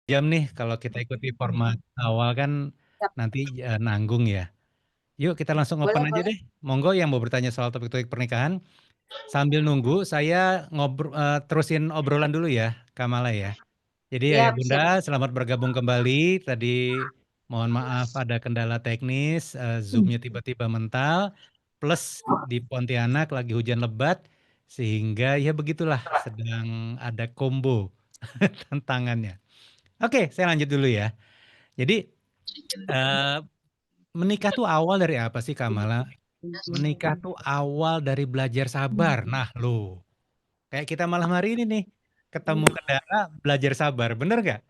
jam nih kalau kita ikuti format awal kan Siap. nanti nanggung ya. Yuk kita langsung open Boleh, aja boleh. deh. Monggo yang mau bertanya soal topik-topik pernikahan. Sambil nunggu saya terusin obrolan dulu ya, Kamala ya. Jadi Ayah Siap, Bunda siap. selamat bergabung kembali. Tadi mohon maaf ada kendala teknis, Hmm. Zoom-nya tiba-tiba mental. Plus di Pontianak lagi hujan lebat. Sehingga ya begitulah sedang ada combo tantangannya. Oke, saya lanjut dulu ya. Jadi eh, menikah tuh awal dari apa sih Kamala? Menikah tuh awal dari belajar sabar. Nah, loh, kayak kita malam hari ini nih, ketemu kendala, belajar sabar. Bener gak?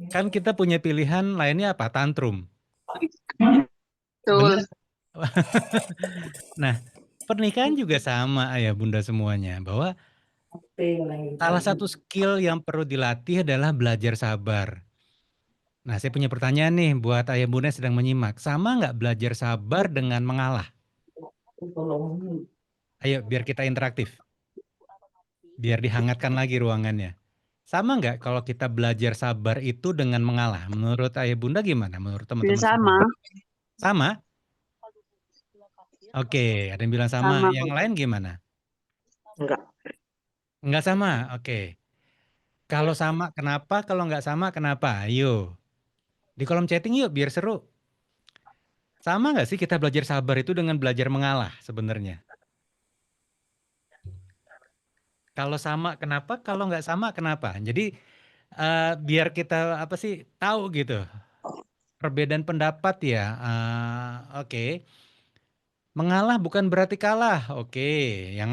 Kan kita punya pilihan lainnya apa? Tantrum. Bener. Betul. Nah, pernikahan juga sama ayah bunda semuanya. Bahwa salah satu skill yang perlu dilatih adalah belajar sabar. Nah, saya punya pertanyaan nih buat ayah bunda yang sedang menyimak. Sama nggak belajar sabar dengan mengalah? Ayo, biar kita interaktif. Biar dihangatkan lagi ruangannya. Sama nggak kalau kita belajar sabar itu dengan mengalah? Menurut ayah bunda gimana? Menurut Bisa teman-teman semua? sama. Sama? Oke, ada yang bilang sama. Sama Yang kok. lain gimana? Enggak. Nggak sama? Oke. Kalau sama, kenapa? Kalau nggak sama, kenapa? Ayo. Di kolom chatting yuk, biar seru. Sama nggak sih kita belajar sabar itu dengan belajar mengalah sebenarnya? Kalau sama, kenapa? Kalau nggak sama, kenapa? Jadi, biar kita apa sih tahu gitu. Perbedaan pendapat ya. Oke. Mengalah bukan berarti kalah. Oke. Yang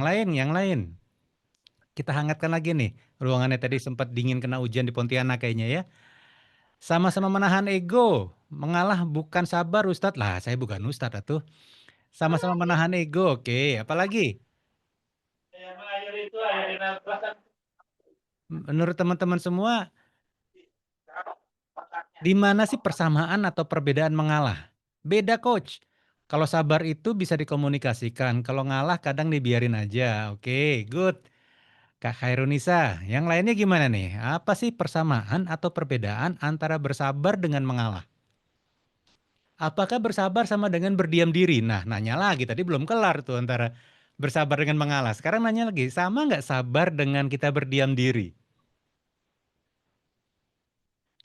lain. Kita hangatkan lagi nih. Ruangannya tadi sempat dingin kena hujan di Pontianak kayaknya ya. Sama-sama menahan ego. Mengalah bukan sabar Ustadz. Lah, saya bukan Ustadz atuh. Sama-sama menahan ego. Oke, apalagi? Menurut teman-teman semua, di mana sih persamaan atau perbedaan mengalah? Beda, coach. Kalau sabar itu bisa dikomunikasikan. Kalau ngalah kadang dibiarin aja. Oke, good. Kak Khairunisa, yang lainnya gimana nih? Apa sih persamaan atau perbedaan antara bersabar dengan mengalah? Apakah bersabar sama dengan berdiam diri? Nah, nanya lagi, tadi belum kelar tuh antara bersabar dengan mengalah. Sekarang nanya lagi, sama nggak sabar dengan kita berdiam diri?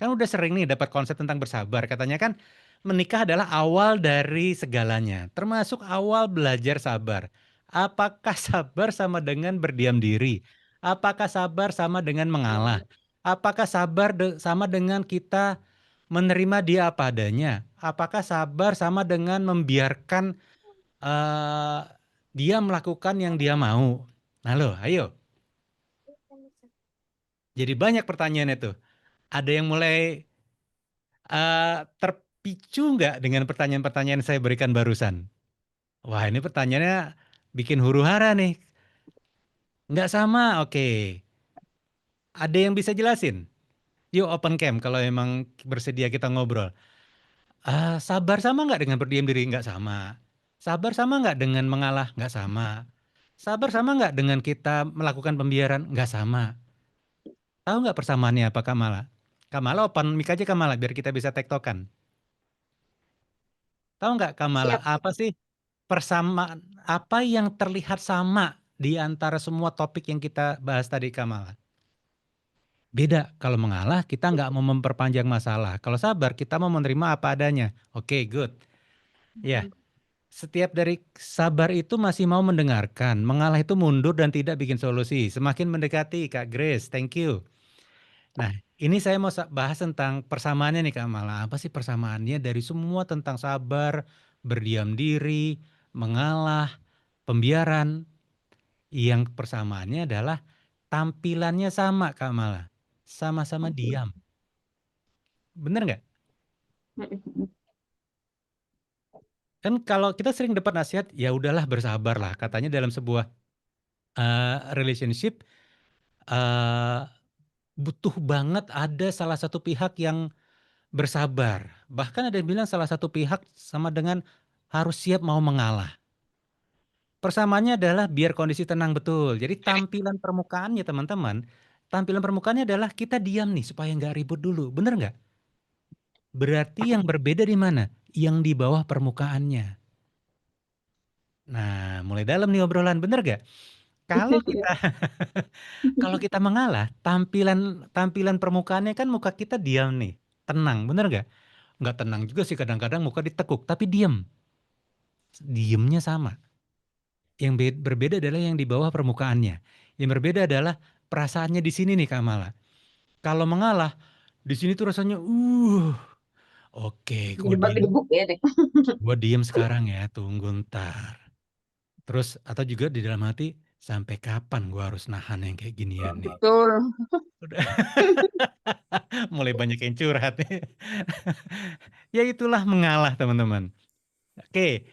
Kan udah sering nih dapat konsep tentang bersabar. Katanya kan menikah adalah awal dari segalanya, termasuk awal belajar sabar. Apakah sabar sama dengan berdiam diri? Apakah sabar sama dengan mengalah? Apakah sabar sama dengan kita menerima dia apa adanya? Apakah sabar sama dengan membiarkan eh, dia melakukan yang dia mau? Nah lo, ayo. Jadi banyak pertanyaannya tuh. Ada yang mulai terpicu nggak dengan pertanyaan-pertanyaan yang saya berikan barusan? Wah, ini pertanyaannya bikin huru hara nih. Nggak sama, oke. Ada yang bisa jelasin? Yuk open cam kalau emang bersedia kita ngobrol. Sabar sama nggak dengan berdiam diri? Nggak sama. Sabar sama nggak dengan mengalah? Nggak sama. Sabar sama nggak dengan kita melakukan pembiaran? Nggak sama. Tahu nggak persamaannya apa Kamala? Kamala open mic aja Kamala biar kita bisa tektokan. Tahu nggak Kamala, Siap. apa sih persamaan, apa yang terlihat sama di antara semua topik yang kita bahas tadi Kamala? Beda, kalau mengalah kita nggak mau memperpanjang masalah. Kalau sabar kita mau menerima apa adanya. Oke, good. Ya, setiap dari sabar itu masih mau mendengarkan. Mengalah itu mundur dan tidak bikin solusi. Semakin mendekati Kak Grace, thank you. Nah, ini saya mau bahas tentang persamaannya nih Kak Mala. Apa sih persamaannya dari semua tentang sabar, berdiam diri, mengalah, pembiaran. Yang persamaannya adalah tampilannya sama Kak Mala. Sama-sama diam. Bener nggak? Kan kalau kita sering dapat nasihat, ya udahlah bersabarlah. Katanya dalam sebuah relationship, eh, butuh banget ada salah satu pihak yang bersabar. Bahkan ada yang bilang salah satu pihak sama dengan harus siap mau mengalah. Persamaannya adalah biar kondisi tenang betul. Jadi tampilan permukaannya teman-teman tampilan permukaannya adalah kita diam nih supaya nggak ribut dulu, bener nggak? Berarti yang berbeda di mana? Yang di bawah permukaannya. Nah, mulai dalam nih obrolan, bener nggak? Kalau kita kalau kita mengalah, tampilan tampilan permukaannya kan muka kita diam nih, tenang, bener nggak? Nggak tenang juga sih kadang-kadang muka ditekuk, tapi diem, diemnya sama. Yang berbeda adalah yang di bawah permukaannya. Yang berbeda adalah perasaannya di sini nih Kak Mala. Kalau mengalah, di sini tuh rasanya, oke, Gedebak-gedebuk ya deh. gua diem sekarang ya, tunggu ntar. Terus atau juga di dalam hati, sampai kapan gua harus nahan yang kayak ginian nih? Betul. Udah mulai banyak yang curhat nih. Ya itulah mengalah teman-teman. Oke,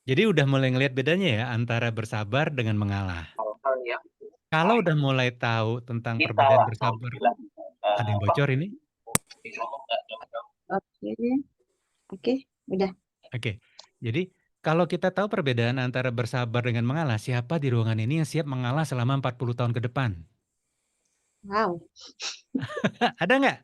jadi udah mulai ngelihat bedanya ya antara bersabar dengan mengalah. Hal yang Kalau udah mulai tahu tentang kita perbedaan mau bersabar, bilang ada yang bocor ini? oke, oke, udah. Oke, jadi kalau kita tahu perbedaan antara bersabar dengan mengalah, siapa di ruangan ini yang siap mengalah selama 40 tahun ke depan? Wow. Ada nggak?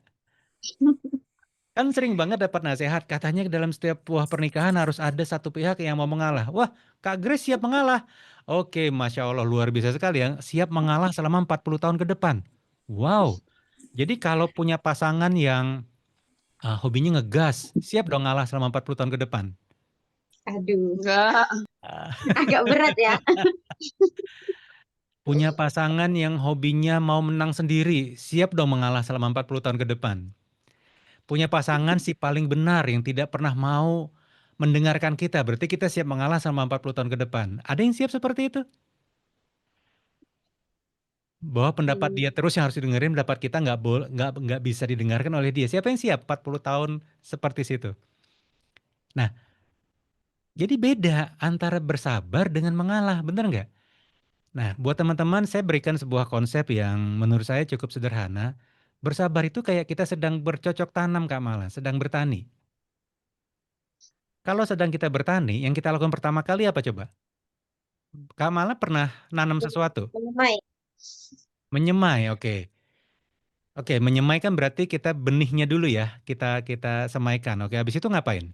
Kan sering banget dapat nasihat, katanya dalam setiap buah pernikahan harus ada satu pihak yang mau mengalah. Wah, Kak Grace siap mengalah. Oke, Masya Allah, luar biasa sekali ya. Siap mengalah selama 40 tahun ke depan. Wow, jadi kalau punya pasangan yang hobinya ngegas, siap dong ngalah selama 40 tahun ke depan. Aduh, enggak. Ah, Agak berat ya. punya pasangan yang hobinya mau menang sendiri, siap dong mengalah selama 40 tahun ke depan. Punya pasangan si paling benar yang tidak pernah mau mendengarkan kita, berarti kita siap mengalah selama 40 tahun ke depan. Ada yang siap seperti itu? Bahwa pendapat dia terus yang harus didengerin, pendapat kita nggak bisa didengarkan oleh dia. Siapa yang siap 40 tahun seperti situ? Nah, jadi beda antara bersabar dengan mengalah, benar nggak? Nah, buat teman-teman saya berikan sebuah konsep yang menurut saya cukup sederhana. Bersabar itu kayak kita sedang bercocok tanam Kak Mala, sedang bertani. Kalau sedang kita bertani, yang kita lakukan pertama kali apa coba? Kak Mala pernah nanam sesuatu? Menyemai. Menyemai, oke. Oke, menyemai kan berarti kita benihnya dulu ya, kita kita semaikan. Oke, habis itu ngapain?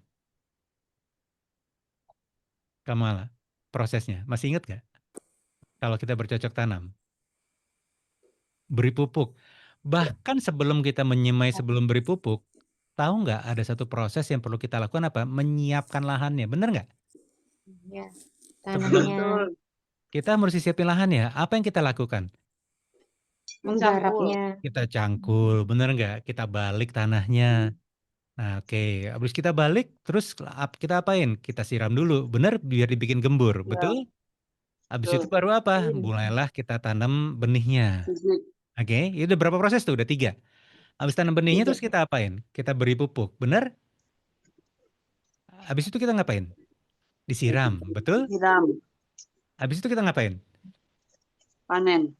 Kak Mala, prosesnya. Masih ingat nggak? Kalau kita bercocok tanam, beri pupuk. Bahkan sebelum kita menyemai, sebelum beri pupuk, tahu nggak ada satu proses yang perlu kita lakukan apa? Menyiapkan lahannya, bener nggak? Ya, Sebelum tanamnya, kita mesti siapin lahan ya, apa yang kita lakukan? menggarapnya. Kita cangkul, bener nggak? Kita balik tanahnya. Nah, oke. Habis kita balik, terus kita apain? Kita siram dulu, bener? Biar dibikin gembur, betul? Habis itu baru apa? Mulailah kita tanam benihnya. Oke, itu udah berapa proses tuh? Udah 3. Habis tanam benihnya terus kita apain? Kita beri pupuk, bener? Habis itu kita ngapain? Disiram, betul? Siram, Habis itu kita ngapain? panen.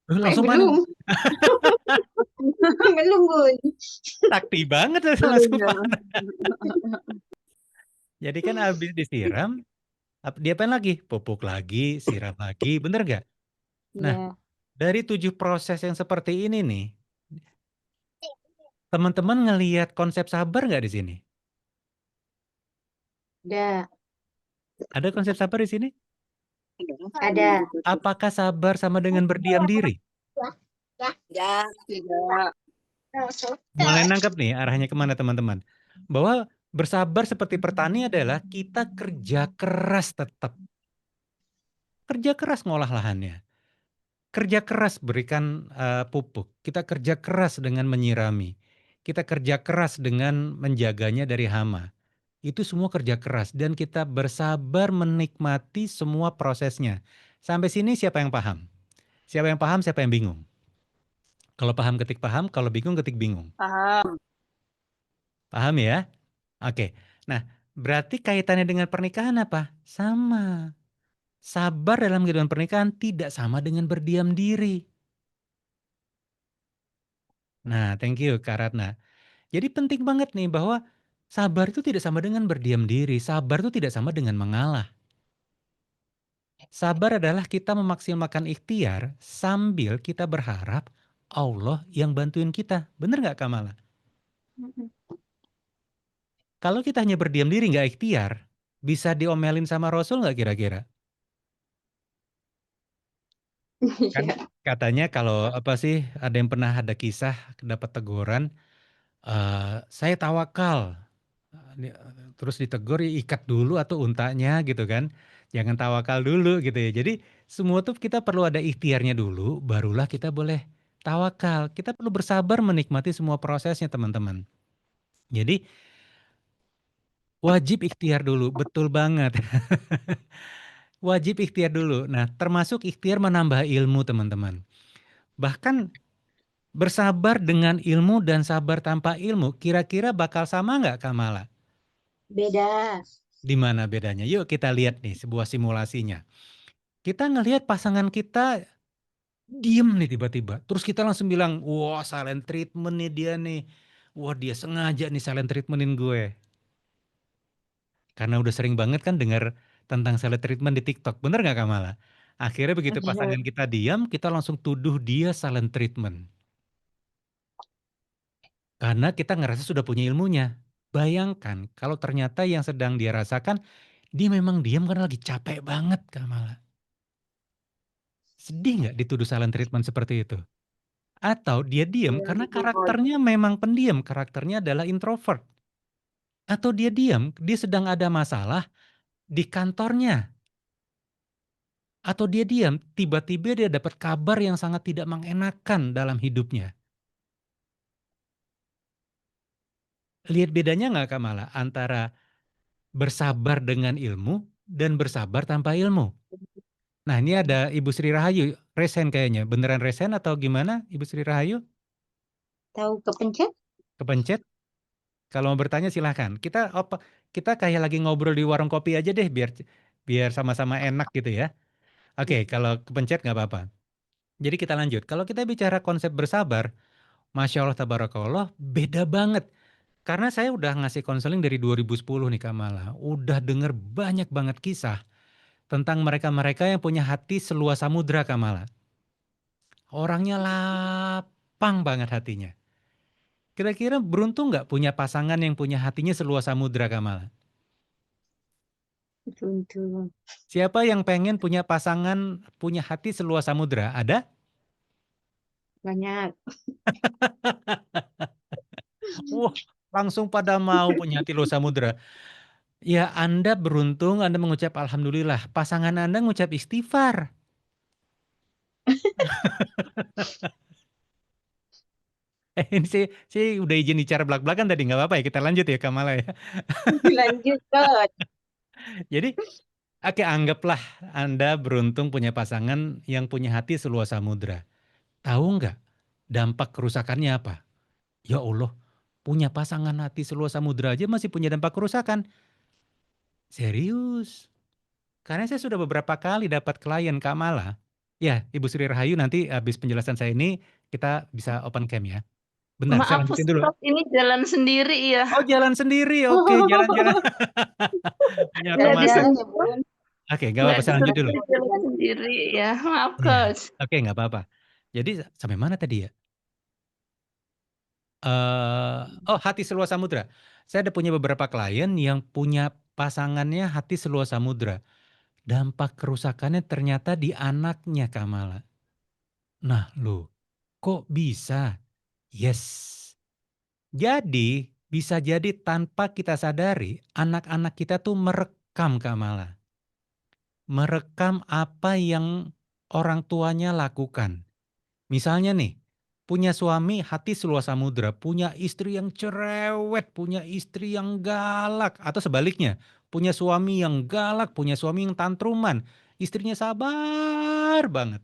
Langsung panen. Belum. Belum, Bun. Sakti banget Oh, langsung iya. panen. Jadi kan habis disiram, diapain lagi? Pupuk lagi, siram lagi, bener gak? Nah, Iya, dari 7 proses yang seperti ini nih, teman-teman ngelihat konsep sabar nggak di sini? ada, Ada konsep sabar di sini? ada. Apakah sabar sama dengan berdiam diri? Ya, tidak. Mulai nangkep nih arahnya kemana teman-teman? Bahwa bersabar seperti petani adalah kita kerja keras tetap. Kerja keras ngolah lahannya. Kerja keras berikan pupuk. Kita kerja keras dengan menyirami. Kita kerja keras dengan menjaganya dari hama. Itu semua kerja keras dan kita bersabar menikmati semua prosesnya. Sampai sini siapa yang paham? Siapa yang paham, siapa yang bingung? Kalau paham ketik paham, kalau bingung ketik bingung. Paham. Paham ya? Oke. Nah, berarti kaitannya dengan pernikahan apa? Sama. Sabar dalam kehidupan pernikahan tidak sama dengan berdiam diri. Nah, thank you Kak Ratna. Jadi penting banget nih bahwa sabar itu tidak sama dengan berdiam diri. Sabar itu tidak sama dengan mengalah. Sabar adalah kita memaksimalkan ikhtiar sambil kita berharap Allah yang bantuin kita. Bener nggak Kamala? Mm-mm. Kalau kita hanya berdiam diri nggak ikhtiar, bisa diomelin sama Rasul nggak kira-kira? Kan Iya. katanya kalau apa sih, ada yang pernah ada kisah dapat teguran, saya tawakal. Terus ditegur, "Ya, ikat dulu atau untanya gitu kan. Jangan tawakal dulu gitu ya. Jadi semua tuh kita perlu ada ikhtiarnya dulu, barulah kita boleh tawakal. Kita perlu bersabar menikmati semua prosesnya teman-teman. Jadi wajib ikhtiar dulu, betul banget. Wajib ikhtiar dulu. Nah, termasuk ikhtiar menambah ilmu teman-teman. Bahkan bersabar dengan ilmu dan sabar tanpa ilmu, kira-kira bakal sama nggak Kamala? Beda. Di mana bedanya? Yuk kita lihat nih sebuah simulasinya. Kita ngelihat pasangan kita diem nih tiba-tiba. Terus kita langsung bilang, wah silent treatment nih dia nih. Wah dia sengaja nih silent treatmentin gue. Karena udah sering banget kan dengar tentang silent treatment di TikTok. Bener nggak Kamala? Akhirnya begitu Bener. pasangan kita diam, kita langsung tuduh dia silent treatment. Karena kita ngerasa sudah punya ilmunya. Bayangkan kalau ternyata yang sedang dia rasakan, dia memang diam karena lagi capek banget Kamala. Sedih nggak dituduh silent treatment seperti itu? Atau dia diam Iya, karena betul. karakternya memang pendiam, karakternya adalah introvert. Atau dia diam, dia sedang ada masalah di kantornya. Atau dia diam, tiba-tiba dia dapat kabar yang sangat tidak mengenakan dalam hidupnya. Lihat bedanya nggak Kamala antara bersabar dengan ilmu dan bersabar tanpa ilmu? Nah ini ada Ibu Sri Rahayu, resen kayaknya. Beneran resen atau gimana Ibu Sri Rahayu? Tahu kepencet? Kepencet? Kalau mau bertanya silahkan. Kita kayak lagi ngobrol di warung kopi aja deh biar biar sama-sama enak gitu ya. Oke, kalau kepencet nggak apa-apa. Jadi kita lanjut. Kalau kita bicara konsep bersabar, Masya Allah Tabarakallah, beda banget. Karena saya udah ngasih konseling dari 2010 nih Kamala. Udah denger banyak banget kisah tentang mereka-mereka yang punya hati seluas samudra Kamala. Orangnya lapang banget hatinya. Kira-kira beruntung nggak punya pasangan yang punya hatinya seluas samudra Kamala? Betul. Siapa yang pengen punya pasangan punya hati seluas samudra? Ada? Banyak. Wah, langsung pada mau punya hati luas samudra. Ya, Anda beruntung, Anda mengucap Alhamdulillah. Pasangan Anda mengucap istighfar. Ini sih udah izin bicara belak-belakan tadi, nggak apa-apa ya, kita lanjut ya Kamala ya. Lanjut, Kak. Jadi, oke anggaplah Anda beruntung punya pasangan yang punya hati seluas samudra. Tahu nggak dampak kerusakannya apa? Ya Allah, punya pasangan hati seluas samudra aja masih punya dampak kerusakan. Serius. Karena saya sudah beberapa kali dapat klien Kamala. Ya, Ibu Sri Rahayu nanti habis penjelasan saya ini kita bisa open cam ya. Bentar, saya Maaf lanjutin dulu. Ustaz, ini jalan sendiri ya. Oh, jalan sendiri. Oke, jalan-jalan. Punya Nggak Jalan-jalan otomatis. disuruh, ya, Bun. Oke, nggak nggak apa-apa, saya lanjut disuruh dulu. jalan sendiri ya. Maaf Iya. Coach. Oke, nggak apa-apa. Jadi sampai mana tadi ya? Oh, hati seluas samudra. Saya ada punya beberapa klien yang punya pasangannya hati seluas samudra. Dampak kerusakannya ternyata di anaknya, Kamala. Nah, loh, kok bisa? Yes. Jadi, bisa jadi tanpa kita sadari, anak-anak kita tuh merekam, Kamala. Merekam apa yang orang tuanya lakukan. Misalnya nih, punya suami hati seluas samudra, punya istri yang cerewet, punya istri yang galak, atau sebaliknya, punya suami yang galak, punya suami yang tantruman, istrinya sabar banget.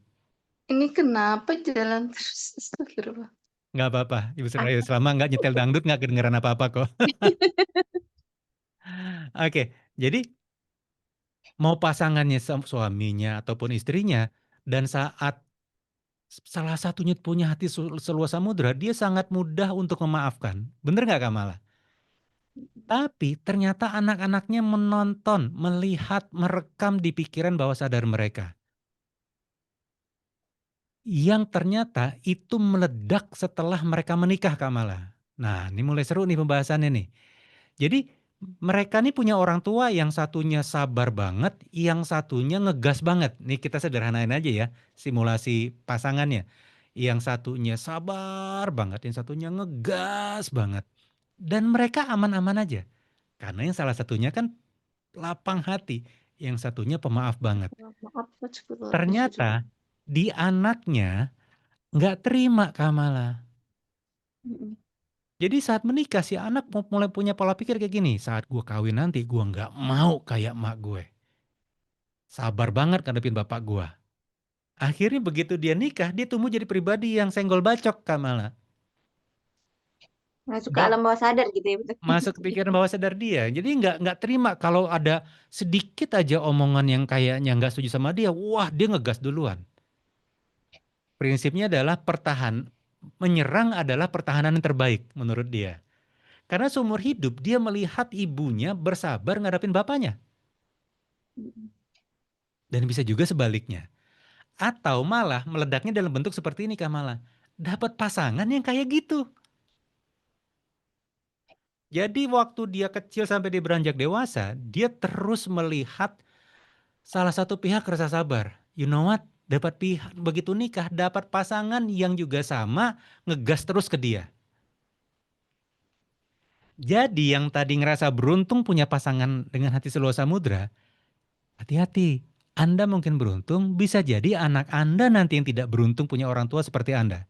Ini kenapa jalan terus? Astagfirullah. Nggak apa-apa, Ibu Ah, Suraya, selama nggak nyetel dangdut nggak kedengeran apa-apa kok. Oke, jadi mau pasangannya suaminya ataupun istrinya, dan saat salah satunya punya hati seluas samudra, dia sangat mudah untuk memaafkan. Bener nggak Kamala? Tapi ternyata anak-anaknya menonton, melihat, merekam di pikiran bawah sadar mereka. yang ternyata itu meledak setelah mereka menikah, Kak Mala. Nah, ini mulai seru nih pembahasannya nih. Jadi mereka nih punya orang tua yang satunya sabar banget, yang satunya ngegas banget. Nih kita sederhanain aja ya, simulasi pasangannya. Yang satunya sabar banget, yang satunya ngegas banget. Dan mereka aman-aman aja. Karena yang salah satunya kan lapang hati, yang satunya pemaaf banget. Maaf, astagfirullahaladzim. Ternyata di anaknya nggak terima Kamala. Mm-mm. Jadi saat menikah si anak mulai punya pola pikir kayak gini. Saat gue kawin nanti gue nggak mau kayak mak gue. Sabar banget ngadepin bapak gue. Akhirnya begitu dia nikah dia tumbuh jadi pribadi yang senggol bacok Kamala. Masuk ke Nggak alam bawah sadar gitu ya, betul. masuk ke pikiran bawah sadar dia. Jadi nggak terima kalau ada sedikit aja omongan yang kayaknya nggak setuju sama dia. Wah dia ngegas duluan. Prinsipnya adalah menyerang adalah pertahanan yang terbaik menurut dia. Karena seumur hidup dia melihat ibunya bersabar ngadapin bapaknya. Dan bisa juga sebaliknya. Atau malah meledaknya dalam bentuk seperti ini Kamala. Dapat pasangan yang kayak gitu. Jadi waktu dia kecil sampai dia beranjak dewasa, dia terus melihat salah satu pihak rasa sabar. You know what? Dapat pihak begitu nikah, dapat pasangan yang juga sama ngegas terus ke dia. Jadi yang tadi ngerasa beruntung punya pasangan dengan hati seluas samudra, hati-hati. Anda mungkin beruntung, bisa jadi anak Anda nanti yang tidak beruntung punya orang tua seperti Anda.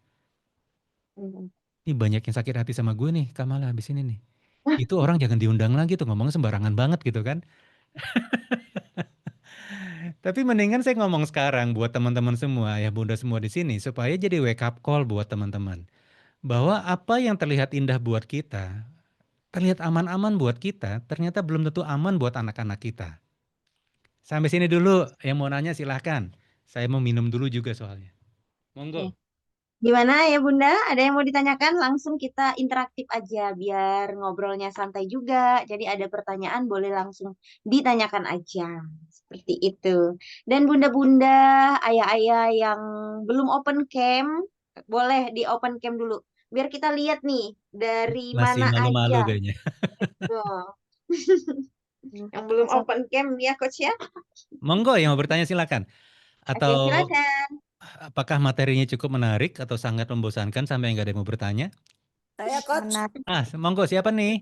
Ini banyak yang sakit hati sama gue nih, Kamala, habis ini nih. Itu orang jangan diundang lagi tuh, ngomong sembarangan banget gitu kan. Tapi mendingan saya ngomong sekarang buat teman-teman semua, ya bunda semua di sini, supaya jadi wake up call buat teman-teman. Bahwa apa yang terlihat indah buat kita, terlihat aman-aman buat kita, ternyata belum tentu aman buat anak-anak kita. Sampai sini dulu, yang mau nanya silahkan. Saya mau minum dulu juga soalnya. Oke. Monggo. Gimana ya Bunda? Ada yang mau ditanyakan? Langsung kita interaktif aja biar ngobrolnya santai juga. Jadi ada pertanyaan boleh langsung ditanyakan aja. Seperti itu. Dan bunda-bunda, ayah-ayah yang belum open cam, boleh di open cam dulu. Biar kita lihat nih dari Masih mana malu-malu aja. kayaknya. Tuh. Yang belum open cam ya Coach ya. Monggo yang mau bertanya silakan. Oke, Atau silakan. apakah materinya cukup menarik atau sangat membosankan sampai nggak ada yang mau bertanya? Saya coach. Menarik. Monggo siapa nih?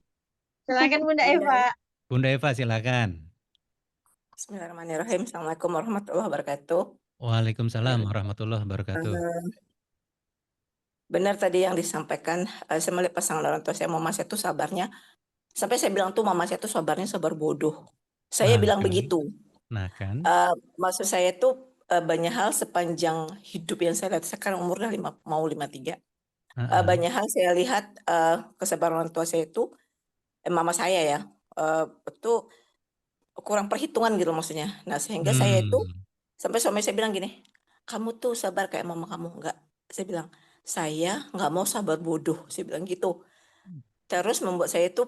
Silakan Bunda Bunda Eva. Bunda Eva silakan. Bismillahirrahmanirrahim. Assalamualaikum warahmatullahi wabarakatuh. Waalaikumsalam warahmatullahi wabarakatuh. Benar tadi yang disampaikan, saya melihat pasangan orang tua saya, mama saya tuh sabarnya, sampai saya bilang tuh mama saya tuh sabarnya sabar bodoh. Saya Nah bilang kan, begitu. nah kan. Maksud saya tuh banyak hal sepanjang hidup yang saya lihat, sekarang umurnya mau 53. Banyak hal saya lihat kesabaran orang tua saya itu, mama saya ya, itu kurang perhitungan gitu maksudnya. Nah sehingga saya itu, sampai suami saya bilang gini, kamu tuh sabar kayak mama kamu. Enggak, saya bilang, saya nggak mau sabar bodoh, saya bilang gitu. Terus membuat saya itu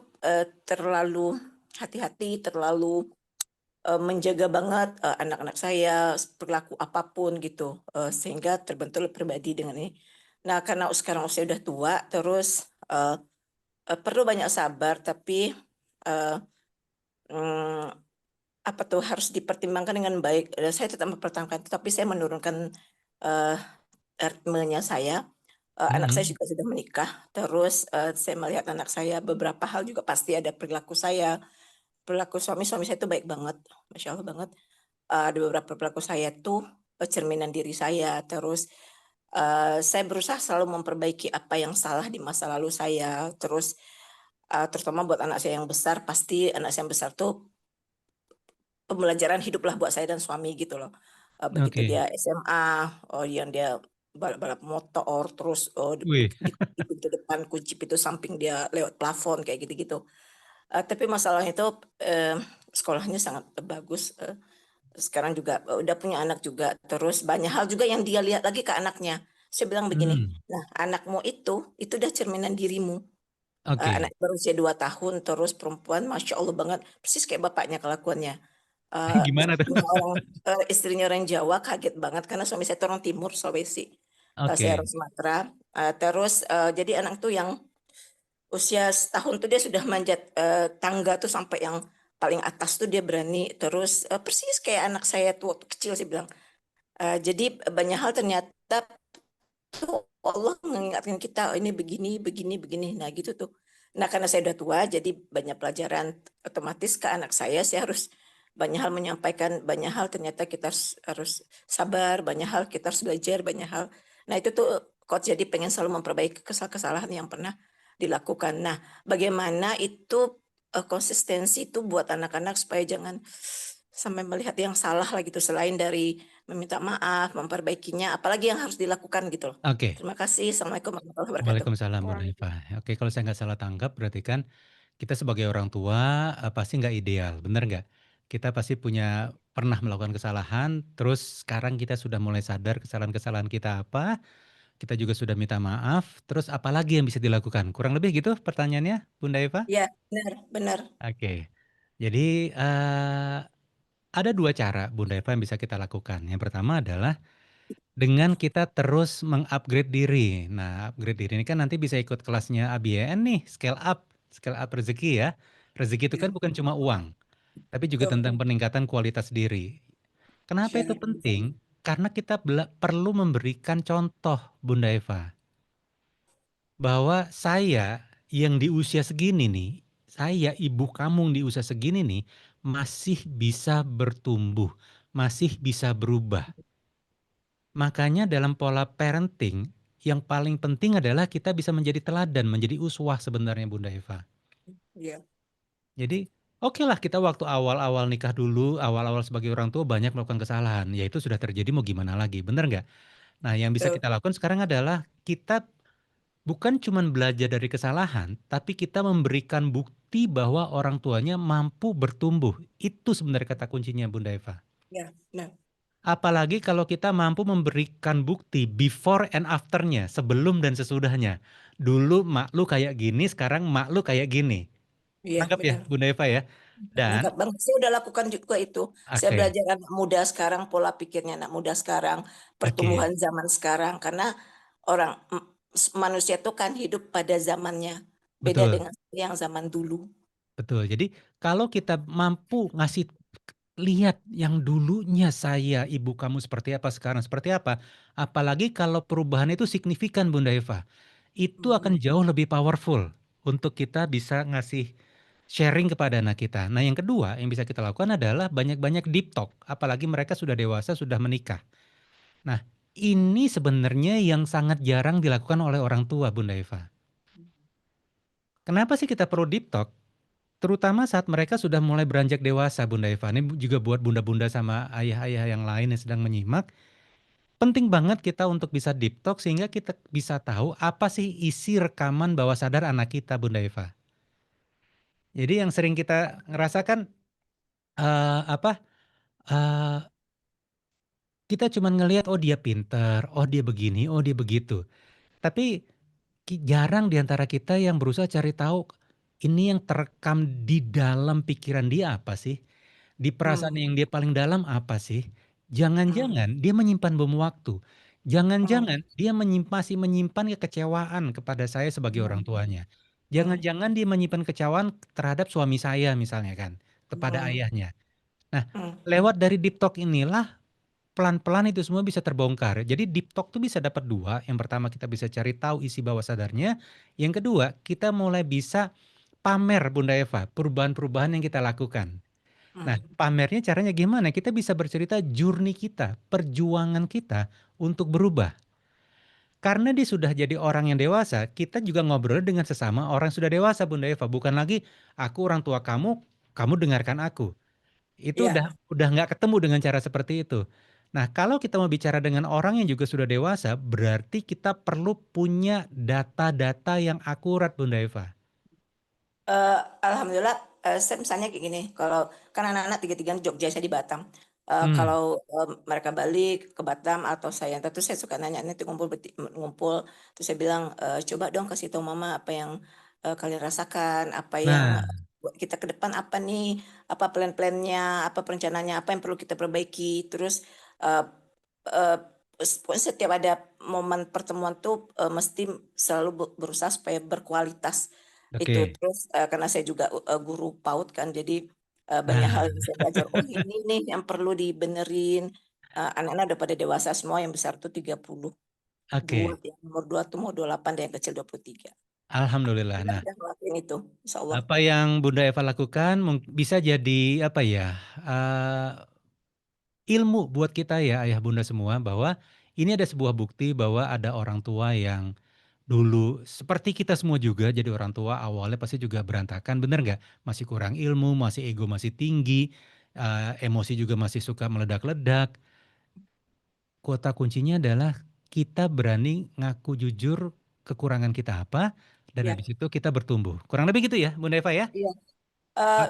terlalu hati-hati, terlalu menjaga banget anak-anak saya, perilaku apapun gitu, sehingga terbentuk pribadi dengan ini. Nah karena sekarang usia udah tua, terus perlu banyak sabar, tapi apa tuh harus dipertimbangkan dengan baik. Saya tetap mempertahankan, tapi saya menurunkan ritmenya saya. Anak saya juga sudah menikah. Terus saya melihat anak saya beberapa hal juga pasti ada perilaku saya. Perilaku suami saya itu baik banget, masya Allah banget. Ada beberapa perilaku saya tuh cerminan diri saya. Terus saya berusaha selalu memperbaiki apa yang salah di masa lalu saya. Terus terutama buat anak saya yang besar, pasti anak saya yang besar tuh pembelajaran hidup lah buat saya dan suami gitu loh. Begitu dia SMA, yang dia balap motor, terus di pintu depan kunci pintu samping dia lewat plafon kayak gitu-gitu. Tapi masalahnya itu sekolahnya sangat bagus. Sekarang juga udah punya anak juga. Terus banyak hal juga yang dia lihat lagi ke anaknya. Saya bilang begini, nah anakmu itu udah cerminan dirimu. Anak berusia 2 tahun, terus perempuan, masya Allah banget, persis kayak bapaknya kelakuannya. Gimana tuh? Istrinya orang Jawa, kaget banget karena suami saya itu orang Timur Sulawesi. Saya Oke. orang Sumatera. Terus jadi anak tuh yang usia setahun tuh dia sudah manjat tangga tuh sampai yang paling atas tuh dia berani. Terus persis kayak anak saya tuh waktu kecil sih bilang. Jadi banyak hal ternyata tuh Allah mengingatkan kita, "Oh, ini begini, begini, begini." Nah gitu tuh. Nah karena saya udah tua, jadi banyak pelajaran otomatis ke anak saya harus banyak hal menyampaikan, banyak hal ternyata kita harus sabar, banyak hal kita harus belajar, banyak hal. Nah itu tuh coach jadi pengen selalu memperbaiki kesalahan yang pernah dilakukan. Nah bagaimana itu konsistensi itu buat anak-anak supaya jangan sampai melihat yang salah lah gitu, selain dari meminta maaf, memperbaikinya, apalagi yang harus dilakukan gitu loh. Oke. Terima kasih. Assalamualaikum warahmatullahi wabarakatuh. Waalaikumsalam Bu Ya. Naifah. Oke, kalau saya nggak salah tangkap berarti kan kita sebagai orang tua pasti nggak ideal, bener nggak? Kita pasti pernah melakukan kesalahan, terus sekarang kita sudah mulai sadar kesalahan-kesalahan kita apa, kita juga sudah minta maaf, terus apa lagi yang bisa dilakukan? Kurang lebih gitu pertanyaannya, Bunda Eva? Ya, benar, benar. Oke. Jadi ada dua cara Bunda Eva yang bisa kita lakukan. Yang pertama adalah dengan kita terus mengupgrade diri. Nah, upgrade diri ini kan nanti bisa ikut kelasnya ABN nih, scale up rezeki ya. Rezeki itu Ya, kan bukan cuma uang, tapi juga betul. tentang peningkatan kualitas diri. Kenapa Ya, itu penting? Karena kita perlu memberikan contoh, Bunda Eva, bahwa saya yang di usia segini nih, saya ibu kamu di usia segini nih, masih bisa bertumbuh, masih bisa berubah. Makanya dalam pola parenting, yang paling penting adalah kita bisa menjadi teladan, menjadi uswah sebenarnya Bunda Eva. ya, Jadi oke lah kita waktu awal-awal nikah dulu, awal-awal sebagai orang tua banyak melakukan kesalahan. Ya itu sudah terjadi mau gimana lagi, bener nggak? Nah yang bisa betul. kita lakukan sekarang adalah kita bukan cuma belajar dari kesalahan, tapi kita memberikan bukti bahwa orang tuanya mampu bertumbuh. Itu sebenarnya kata kuncinya Bunda Eva. Ya, benar. Apalagi kalau kita mampu memberikan bukti before and afternya, sebelum dan sesudahnya. Dulu mak lu kayak gini, sekarang mak lu kayak gini. Iya, Nangkap ya benar. Bunda Eva ya? Dan, Nangkap banget. Saya udah lakukan juga itu. Saya oke, belajar anak muda sekarang, pola pikirnya anak muda sekarang, oke, pertumbuhan zaman sekarang. Karena orang manusia itu kan hidup pada zamannya. Beda betul, dengan yang zaman dulu. betul. Jadi kalau kita mampu ngasih lihat yang dulunya saya, ibu kamu seperti apa, sekarang seperti apa. Apalagi kalau perubahan itu signifikan Bunda Eva. Itu akan Mhm. jauh lebih powerful untuk kita bisa ngasih sharing kepada anak kita. Nah yang kedua yang bisa kita lakukan adalah banyak-banyak deep talk. Apalagi mereka sudah dewasa, sudah menikah. Nah ini sebenarnya yang sangat jarang dilakukan oleh orang tua Bunda Eva. Kenapa sih kita perlu deep talk? Terutama saat mereka sudah mulai beranjak dewasa, Bunda Eva. Ini juga buat bunda-bunda sama ayah-ayah yang lain yang sedang menyimak. Penting banget kita untuk bisa deep talk sehingga kita bisa tahu apa sih isi rekaman bawah sadar anak kita, Bunda Eva. Jadi yang sering kita ngerasakan apa? eh, kita cuma ngelihat oh dia pinter, oh dia begini, oh dia begitu. Tapi jarang di antara kita yang berusaha cari tahu ini yang terekam di dalam pikiran dia apa sih? Di perasaan Hmm, yang dia paling dalam apa sih? hmm, Jangan-jangan dia menyimpan bom waktu. hmm, Jangan-jangan dia masih menyimpan kekecewaan kepada saya sebagai orang hmm, tuanya. hmm, Jangan-jangan dia menyimpan kekecewaan terhadap suami saya misalnya kan, kepada hmm, ayahnya. Nah, hmm. lewat dari deep talk inilah pelan-pelan itu semua bisa terbongkar. Jadi deep talk tuh bisa dapat dua. Yang pertama kita bisa cari tahu isi bawah sadarnya. Yang kedua kita mulai bisa pamer Bunda Eva, perubahan-perubahan yang kita lakukan. Nah, Hmm. pamernya caranya gimana? Kita bisa bercerita journey kita, perjuangan kita untuk berubah. Karena dia sudah jadi orang yang dewasa, kita juga ngobrol dengan sesama orang yang sudah dewasa, Bunda Eva. Bukan lagi aku orang tua kamu, kamu dengarkan aku. Itu Ya, udah nggak ketemu dengan cara seperti itu. Nah, kalau kita mau bicara dengan orang yang juga sudah dewasa, berarti kita perlu punya data-data yang akurat, Bunda Eva. alhamdulillah, saya misalnya kayak gini, kalau kan anak-anak tiga-tiganya Jogja, saya di Batam. Hmm. Kalau mereka balik ke Batam atau saya, tentu saya suka nanya nanti ngumpul ngumpul, terus saya bilang coba dong kasih tahu mama apa yang kalian rasakan, apa yang Nah, buat kita ke depan apa nih, apa plan-plannya, apa perencanaannya, apa yang perlu kita perbaiki, terus eh, eh, pokoknya setiap ada momen pertemuan tuh mesti selalu berusaha supaya berkualitas itu. Oke. Terus karena saya juga guru PAUD kan, jadi banyak hal Nah, yang saya belajar. Oh ini nih yang perlu dibenerin. Anak-anak udah pada dewasa semua, yang besar tuh 32, oke. yang nomor 2 tuh mau 28, dan yang kecil 23. Alhamdulillah. Kita Nah, udah ngelakuin itu, insya Allah. apa yang Bunda Eva lakukan bisa jadi apa ya? Ilmu buat kita ya ayah bunda semua bahwa ini ada sebuah bukti bahwa ada orang tua yang dulu seperti kita semua juga jadi orang tua awalnya pasti juga berantakan, bener nggak? Masih kurang ilmu, masih ego masih tinggi, emosi juga masih suka meledak-ledak. Kota kuncinya adalah kita berani ngaku jujur kekurangan kita apa dan Ya, habis itu kita bertumbuh. Kurang lebih gitu ya Bunda Eva ya? iya.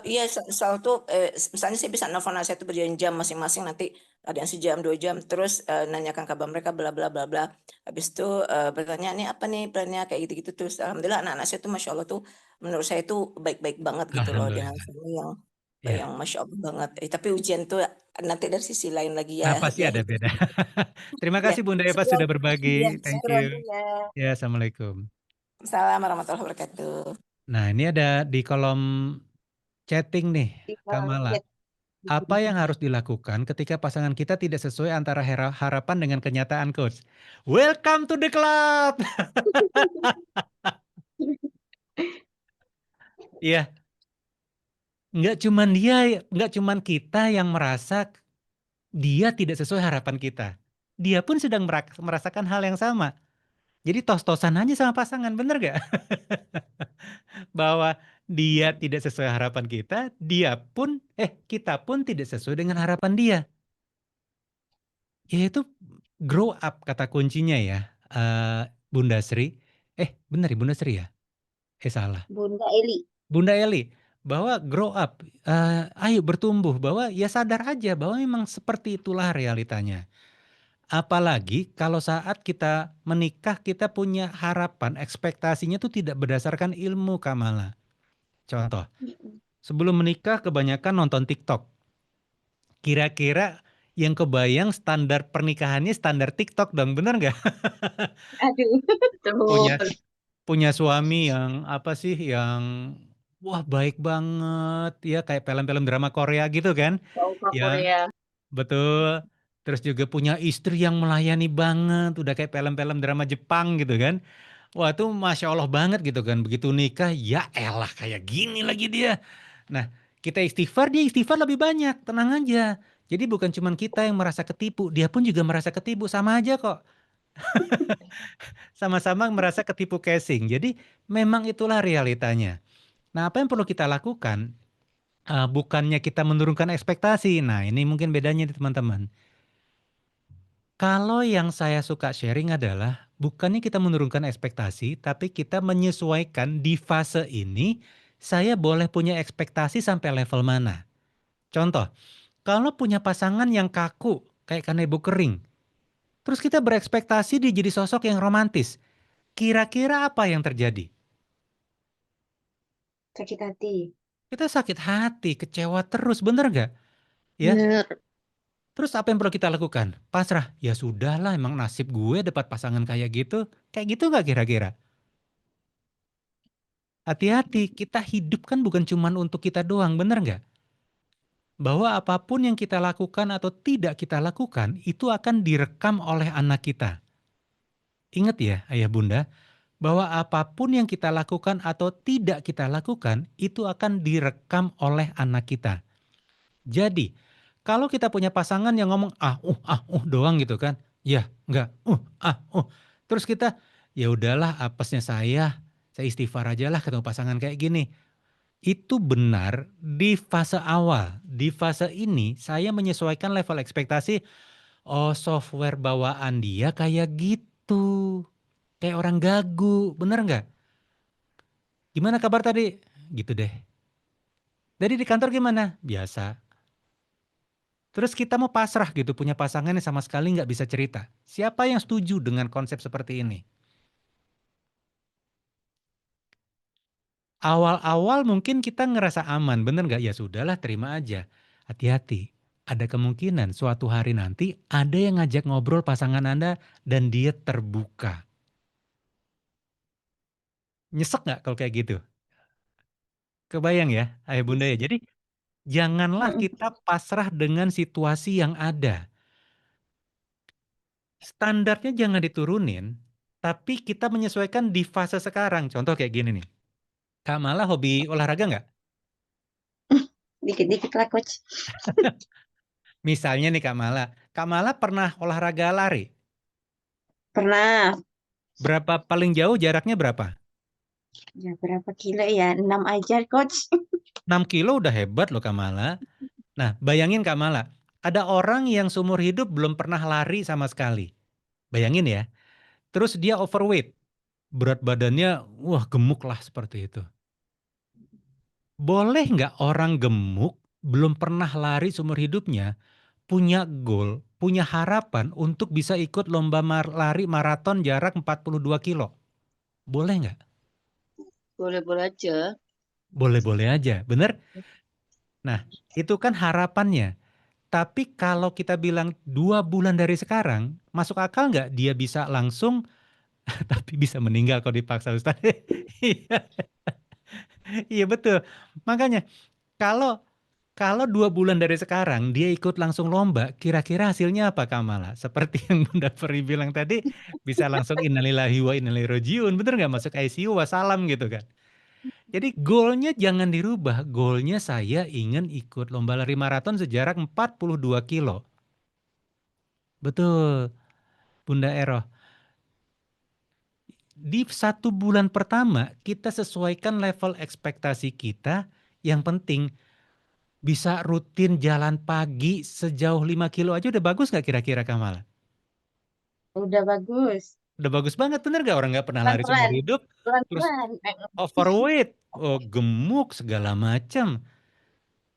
Iya, soal tuh misalnya saya bisa nelfon anak saya tuh berjam-jam masing-masing, nanti ada yang sejam 2 jam, terus nanyakan kabar mereka bla bla bla bla. Habis itu bertanya nih apa nih plannya kayak gitu-gitu, terus alhamdulillah anak-anak saya tuh masya Allah tuh menurut saya tuh baik-baik banget gitu loh, dengan Alhamdulillah. suami Ya. yang masya Allah banget. Tapi ujian tuh nanti dari sisi lain lagi ya, Nah, pasti ya ada itu. beda. Terima Ya, kasih Bunda Eva syukur. sudah Ya, berbagi. Thank syukur you. ya. Ya, Assalamualaikum. Assalamualaikum warahmatullahi wabarakatuh. Nah, ini ada di kolom chatting nih, Di kolom Kamala. chat. Apa yang harus dilakukan ketika pasangan kita tidak sesuai antara harapan dengan kenyataan, Coach? Welcome to the club. Iya, nggak cuman kita yang merasa dia tidak sesuai harapan kita. Dia pun sedang merasakan hal yang sama. Jadi tos-tosan aja sama pasangan, bener gak? Bahwa dia tidak sesuai harapan kita pun tidak sesuai dengan harapan dia. Yaitu grow up kata kuncinya ya, Bunda Sri. Benar ya Bunda Sri ya? Salah. Bunda Eli. Bunda Eli, bahwa grow up, ayo bertumbuh, bahwa ya sadar aja bahwa memang seperti itulah realitanya. Apalagi kalau saat kita menikah kita punya harapan, ekspektasinya tuh tidak berdasarkan ilmu, Kamala. Contoh, sebelum menikah kebanyakan nonton TikTok. Kira-kira yang kebayang standar pernikahannya standar TikTok dong, bener nggak? Aduh. Punya Betul. punya suami yang apa sih, yang wah baik banget ya kayak film-film drama Korea gitu kan? Opa Ya Korea. betul. Terus juga punya istri yang melayani banget, udah kayak film-film drama Jepang gitu kan? Wah itu masya Allah banget gitu kan. Begitu nikah, ya elah kayak gini lagi dia. Nah kita istighfar, dia istighfar lebih banyak, tenang aja. Jadi bukan cuma kita yang merasa ketipu, dia pun juga merasa ketipu, sama aja kok. Sama-sama merasa ketipu casing. Jadi memang itulah realitanya. Nah apa yang perlu kita lakukan? Bukannya kita menurunkan ekspektasi. Nah ini mungkin bedanya nih teman-teman. Kalau yang saya suka sharing adalah bukannya kita menurunkan ekspektasi, tapi kita menyesuaikan di fase ini saya boleh punya ekspektasi sampai level mana. Contoh, kalau punya pasangan yang kaku kayak kanebo kering, terus kita berekspektasi dia jadi sosok yang romantis. Kira-kira apa yang terjadi? Sakit hati. Kita sakit hati, kecewa terus, bener gak? Ya, Bener. terus apa yang perlu kita lakukan? Pasrah, ya sudahlah emang nasib gue dapat pasangan kayak gitu. Kayak gitu gak kira-kira? Hati-hati, kita hidup kan bukan cuma untuk kita doang, bener nggak? Bahwa apapun yang kita lakukan atau tidak kita lakukan, itu akan direkam oleh anak kita. Ingat ya, ayah bunda, bahwa apapun yang kita lakukan atau tidak kita lakukan, itu akan direkam oleh anak kita. Jadi, kalau kita punya pasangan yang ngomong doang gitu kan, ya enggak, terus kita, ya udahlah apesnya saya istighfar aja lah ketemu pasangan kayak gini. Itu benar di fase awal. Di fase ini saya menyesuaikan level ekspektasi. Oh software bawaan dia kayak gitu. Kayak orang gagu. Bener nggak? Gimana kabar tadi? Gitu deh. Jadi di kantor gimana? Biasa. Terus kita mau pasrah gitu punya pasangan yang sama sekali nggak bisa cerita. Siapa yang setuju dengan konsep seperti ini? Awal-awal mungkin kita ngerasa aman. Bener nggak? Ya sudahlah terima aja. Hati-hati. ada kemungkinan suatu hari nanti ada yang ngajak ngobrol pasangan Anda dan dia terbuka. Nyesek nggak kalau kayak gitu? Kebayang ya, ayah bunda ya. Jadi janganlah Mm-mm. kita pasrah dengan situasi yang ada. Standarnya jangan diturunin, tapi kita menyesuaikan di fase sekarang. Contoh kayak gini nih. Kak Mala hobi olahraga nggak? Dikit-dikit lah coach. Misalnya nih Kak Mala pernah olahraga lari. Pernah. Berapa paling jauh jaraknya berapa? Ya berapa kilo ya? 6 aja coach. 6 kilo udah hebat loh Kak Mala. Nah, bayangin Kak Mala, ada orang yang seumur hidup belum pernah lari sama sekali. Bayangin ya. Terus dia overweight. Berat badannya, wah gemuk lah seperti itu. Boleh nggak orang gemuk, belum pernah lari seumur hidupnya, punya goal, punya harapan untuk bisa ikut lomba lari maraton jarak 42 kilo? Boleh nggak? Boleh-boleh aja. Boleh-boleh aja, bener? Nah, itu kan harapannya. Tapi kalau kita bilang 2 bulan dari sekarang, masuk akal nggak dia bisa langsung, tapi bisa meninggal kalau dipaksa Ustaz. Iya, iya betul. Makanya kalau kalau 2 bulan dari sekarang dia ikut langsung lomba, kira-kira hasilnya apa Kamala? Seperti yang Bunda Peri bilang tadi, bisa langsung innalillahi wa inna ilaihi rajiun, bener nggak? Masuk ICU wassalam gitu kan. Jadi goalnya jangan dirubah, goalnya saya ingin ikut lomba lari maraton sejarak 42 kilo. Betul, Bunda Eroh. Di 1 bulan pertama kita sesuaikan level ekspektasi kita. Yang penting bisa rutin jalan pagi sejauh 5 kilo aja udah bagus nggak kira-kira Kamala? Udah bagus. Udah bagus banget, bener nggak? Orang nggak pernah lari seumur Pelan-pelan. hidup, terus Pelan-pelan. overweight, oh, gemuk segala macam.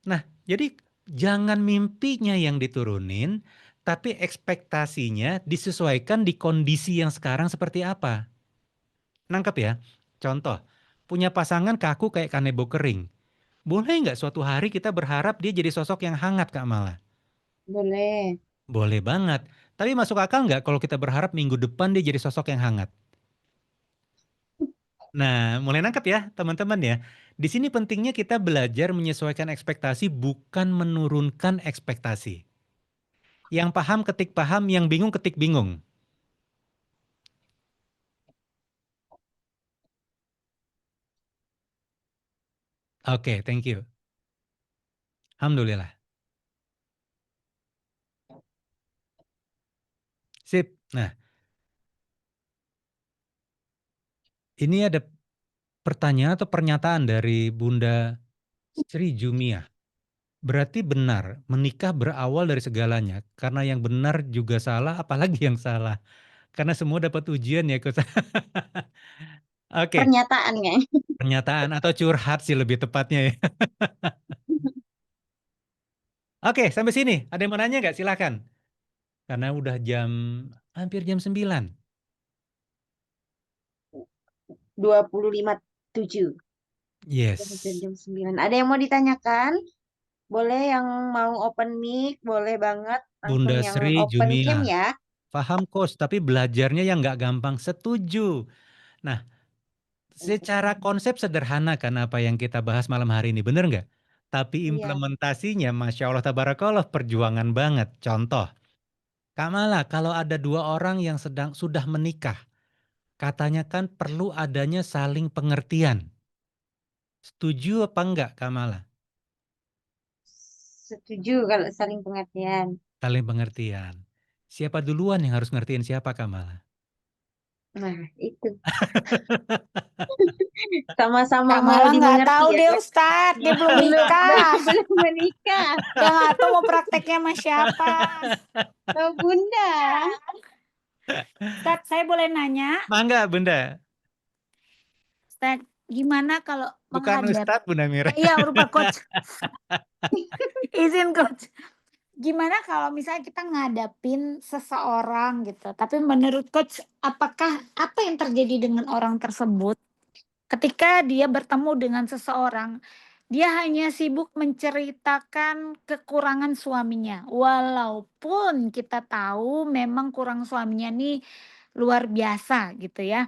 Nah, jadi jangan mimpinya yang diturunin, tapi ekspektasinya disesuaikan di kondisi yang sekarang seperti apa. Nangkep ya? Contoh, punya pasangan kaku kayak kanebo kering. Boleh nggak suatu hari kita berharap dia jadi sosok yang hangat Kak Mala? Boleh. Boleh banget. Tapi masuk akal nggak kalau kita berharap minggu depan dia jadi sosok yang hangat? Nah, mulai nangkep ya teman-teman ya. Di sini pentingnya kita belajar menyesuaikan ekspektasi bukan menurunkan ekspektasi. Yang paham ketik paham, yang bingung ketik bingung. Oke, thank you. Alhamdulillah. Sip. Nah, ini ada pertanyaan atau pernyataan dari Bunda Sri Jumia. Berarti benar, menikah berawal dari segalanya. Karena yang benar juga salah, apalagi yang salah. Karena semua dapat ujian ya, Coach. Oke, Pernyataannya. pernyataan atau curhat sih lebih tepatnya ya. Oke, sampai sini. Ada yang mau nanya nggak? Silakan. Karena udah hampir jam 9. 25.7. Hampir Yes. jam 9. Ada yang mau ditanyakan? Boleh yang mau open mic, boleh banget. Langsung Bunda yang Sri open cam Jumia. ya. Paham, Coach, tapi belajarnya yang nggak gampang. Setuju. Nah, secara konsep sederhana kan apa yang kita bahas malam hari ini, bener nggak? Tapi Iya. implementasinya, Masya Allah, Tabarakallah, perjuangan banget. Contoh, Kak Mala, kalau ada 2 orang yang sudah menikah, katanya kan perlu adanya saling pengertian. Setuju apa enggak, Kak Mala? Setuju kalau saling pengertian. Saling pengertian. Siapa duluan yang harus ngertiin siapa, Kak Mala? Nah, itu. Sama-sama Kak mau Mala nggak dimengerti tahu ya, deh Kak. Ustadz, dia belum Belum nikah. belum menikah. Dia nggak tahu mau prakteknya sama siapa. Oh, Bunda. Ustadz, saya boleh nanya? Mangga, Bunda. Ustadz, gimana kalau Bukan menghadap? Ustadz, Bunda Mira. Iya, berupa coach. Izin coach. Gimana kalau misalnya kita ngadapin seseorang gitu, tapi menurut coach, apakah apa yang terjadi dengan orang tersebut ketika dia bertemu dengan seseorang, Dia hanya sibuk menceritakan kekurangan suaminya. Walaupun kita tahu memang kurang suaminya nih luar biasa gitu ya.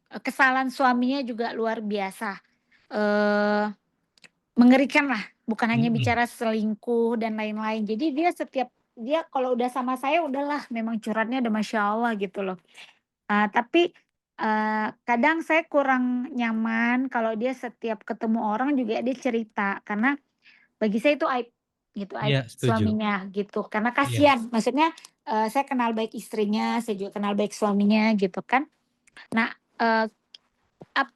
Kesalahan suaminya juga luar biasa. Eh Mengerikan lah, bukan hanya Mm-mm. bicara selingkuh dan lain-lain. Jadi dia kalau udah sama saya udahlah memang curhatnya udah Masya Allah gitu loh. Tapi kadang saya kurang nyaman kalau dia setiap ketemu orang juga dia cerita, karena bagi saya itu aib gitu, aib Iya, setuju. suaminya gitu. Karena Iya. kasihan, maksudnya saya kenal baik istrinya, saya juga kenal baik suaminya gitu kan. Nah,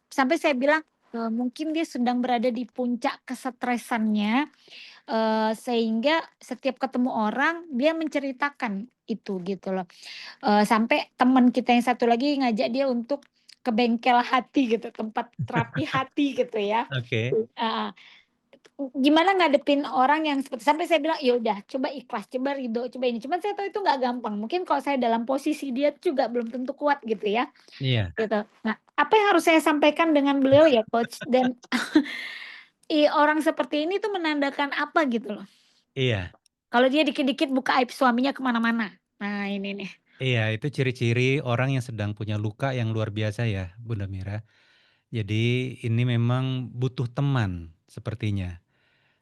sampai saya bilang mungkin dia sedang berada di puncak kesetresannya, sehingga setiap ketemu orang dia menceritakan itu gitu loh. Sampai teman kita yang satu lagi ngajak dia untuk ke bengkel hati gitu, tempat terapi hati gitu ya. Oke. Heeh. Gimana ngadepin orang yang seperti, sampai saya bilang, "Ya udah coba ikhlas, coba ridho, coba ini." Cuman saya tahu itu nggak gampang. Mungkin kalau saya dalam posisi dia juga belum tentu kuat gitu ya, Iya. gitu. Nah, apa yang harus saya sampaikan dengan beliau ya Coach? Dan orang seperti ini tuh menandakan apa gitu loh. Iya. Kalau dia dikit-dikit buka aib suaminya kemana-mana. Nah ini nih. Iya, itu ciri-ciri orang yang sedang punya luka yang luar biasa ya, Bunda Mira. Jadi ini memang butuh teman sepertinya.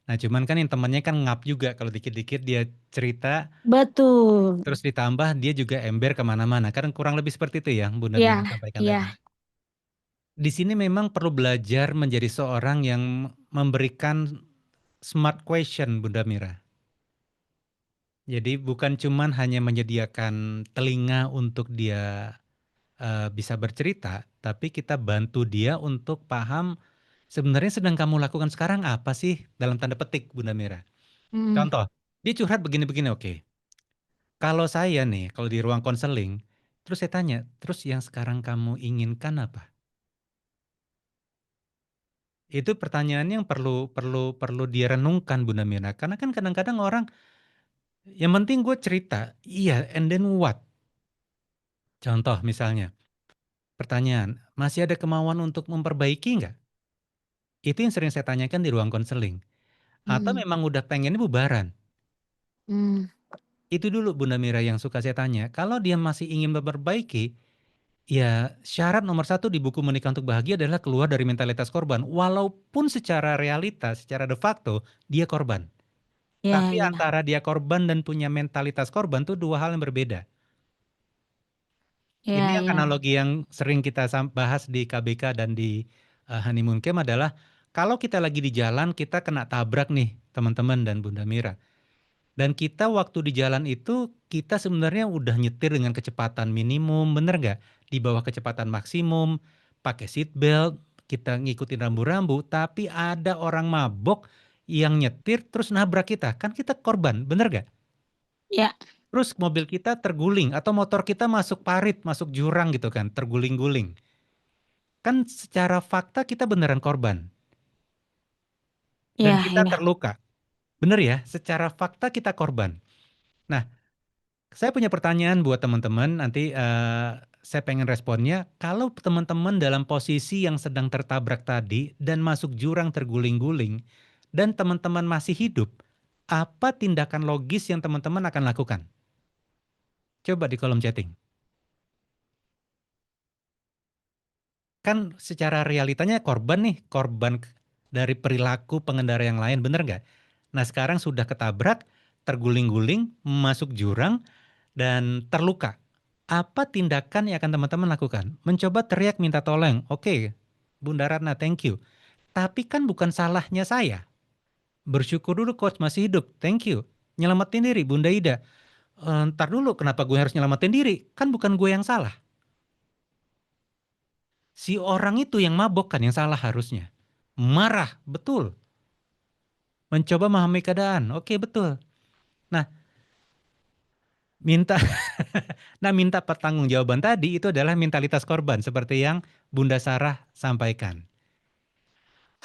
Nah, cuman kan yang temannya kan ngap juga kalau dikit-dikit dia cerita, Betul. terus ditambah dia juga ember kemana-mana. Kan kurang lebih seperti itu ya, Bunda Mira Iya, sampaikan iya. tadi. Di sini memang perlu belajar menjadi seorang yang memberikan smart question, Bunda Mira. Jadi bukan cuman hanya menyediakan telinga untuk dia bisa bercerita, tapi kita bantu dia untuk paham sebenarnya sedang kamu lakukan sekarang apa sih dalam tanda petik, Bunda Mira. Mhm. Contoh, dia curhat begini-begini, oke. Kalau saya nih, kalau di ruang konseling, terus saya tanya, terus yang sekarang kamu inginkan apa? Itu pertanyaan yang perlu dia renungkan, Bunda Mira. Karena kan kadang-kadang orang, yang penting gue cerita, iya, and then what? Contoh misalnya, pertanyaan, masih ada kemauan untuk memperbaiki nggak? Itu yang sering saya tanyakan di ruang konseling. Atau memang udah pengennya bubaran? Mmm. Itu dulu Bunda Mira yang suka saya tanya. Kalau dia masih ingin memperbaiki, ya syarat nomor satu di buku Menikah untuk Bahagia adalah keluar dari mentalitas korban. Walaupun secara realitas, secara de facto, dia korban. Iya, Tapi iya. antara dia korban dan punya mentalitas korban itu dua hal yang berbeda. Iya, Ini yang iya. analogi yang sering kita bahas di KBK dan di Honeymoon Camp adalah kalau kita lagi di jalan, kita kena tabrak nih teman-teman dan Bunda Mira. Dan kita waktu di jalan itu, kita sebenarnya udah nyetir dengan kecepatan minimum, bener nggak? Di bawah kecepatan maksimum, pakai seat belt, kita ngikutin rambu-rambu, tapi ada orang mabok yang nyetir terus nabrak kita. Kan kita korban, bener nggak? Iya. Terus mobil kita terguling atau motor kita masuk parit, masuk jurang gitu kan, terguling-guling. Kan secara fakta kita beneran korban. Dan Iya, kita iya. terluka. Bener ya, secara fakta kita korban. Nah, saya punya pertanyaan buat teman-teman, nanti saya pengen responnya. Kalau teman-teman dalam posisi yang sedang tertabrak tadi dan masuk jurang terguling-guling, dan teman-teman masih hidup, apa tindakan logis yang teman-teman akan lakukan? Coba di kolom chatting. Kan secara realitanya korban nih, korban dari perilaku pengendara yang lain, bener nggak? Nah sekarang sudah ketabrak, terguling-guling, masuk jurang, dan terluka. Apa tindakan yang akan teman-teman lakukan? Mencoba teriak minta tolong. Oke, Bunda Ratna, thank you. Tapi kan bukan salahnya saya. Bersyukur dulu coach masih hidup, thank you. Nyelamatin diri, Bunda Ida. Ntar dulu, kenapa gue harus nyelamatin diri? Kan bukan gue yang salah. Si orang itu yang mabok kan yang salah harusnya. Marah, betul. Mencoba memahami keadaan, oke betul. Nah, minta minta pertanggungjawaban tadi itu adalah mentalitas korban seperti yang Bunda Sarah sampaikan.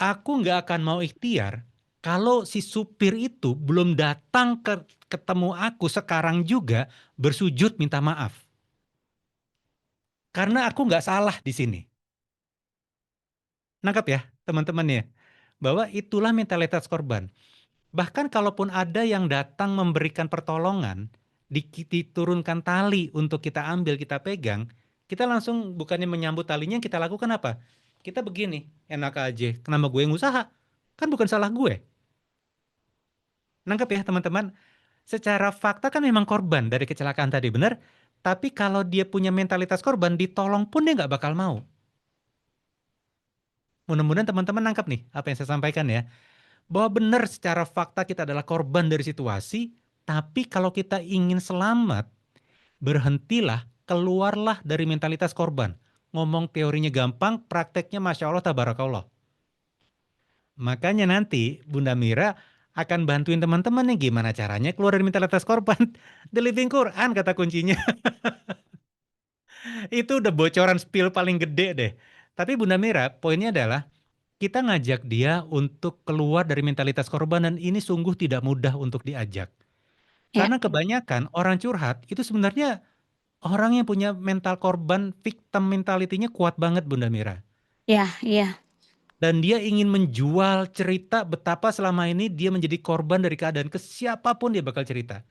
Aku nggak akan mau ikhtiar kalau si supir itu belum datang ketemu aku sekarang juga bersujud minta maaf. Karena aku nggak salah di sini. Nangkap ya teman-teman ya. bahwa itulah mentalitas korban. Bahkan kalaupun ada yang datang memberikan pertolongan, diturunkan tali untuk kita ambil, kita pegang, kita langsung bukannya menyambut talinya, kita lakukan apa? Kita begini, enak aja, kenapa gue yang usaha? Kan bukan salah gue. Nangkep ya teman-teman? Secara fakta kan memang korban dari kecelakaan tadi, benar? Tapi kalau dia punya mentalitas korban, ditolong pun dia nggak bakal mau. Mudah-mudahan teman-teman nangkep nih apa yang saya sampaikan ya. Bahwa benar secara fakta kita adalah korban dari situasi, tapi kalau kita ingin selamat, berhentilah, keluarlah dari mentalitas korban. Ngomong teorinya gampang, prakteknya Masya Allah, Tabarakallah. Makanya nanti Bunda Mira akan bantuin teman-teman nih gimana caranya keluar dari mentalitas korban. The Living Quran kata kuncinya. Itu udah bocoran spill paling gede deh. Tapi Bunda Mira, poinnya adalah kita ngajak dia untuk keluar dari mentalitas korban dan ini sungguh tidak mudah untuk diajak. Ya, Karena kebanyakan orang curhat itu sebenarnya orang yang punya mental korban, victim mentality-nya kuat banget Bunda Mira. ya, iya. Dan dia ingin menjual cerita betapa selama ini dia menjadi korban dari keadaan ke siapapun dia bakal cerita.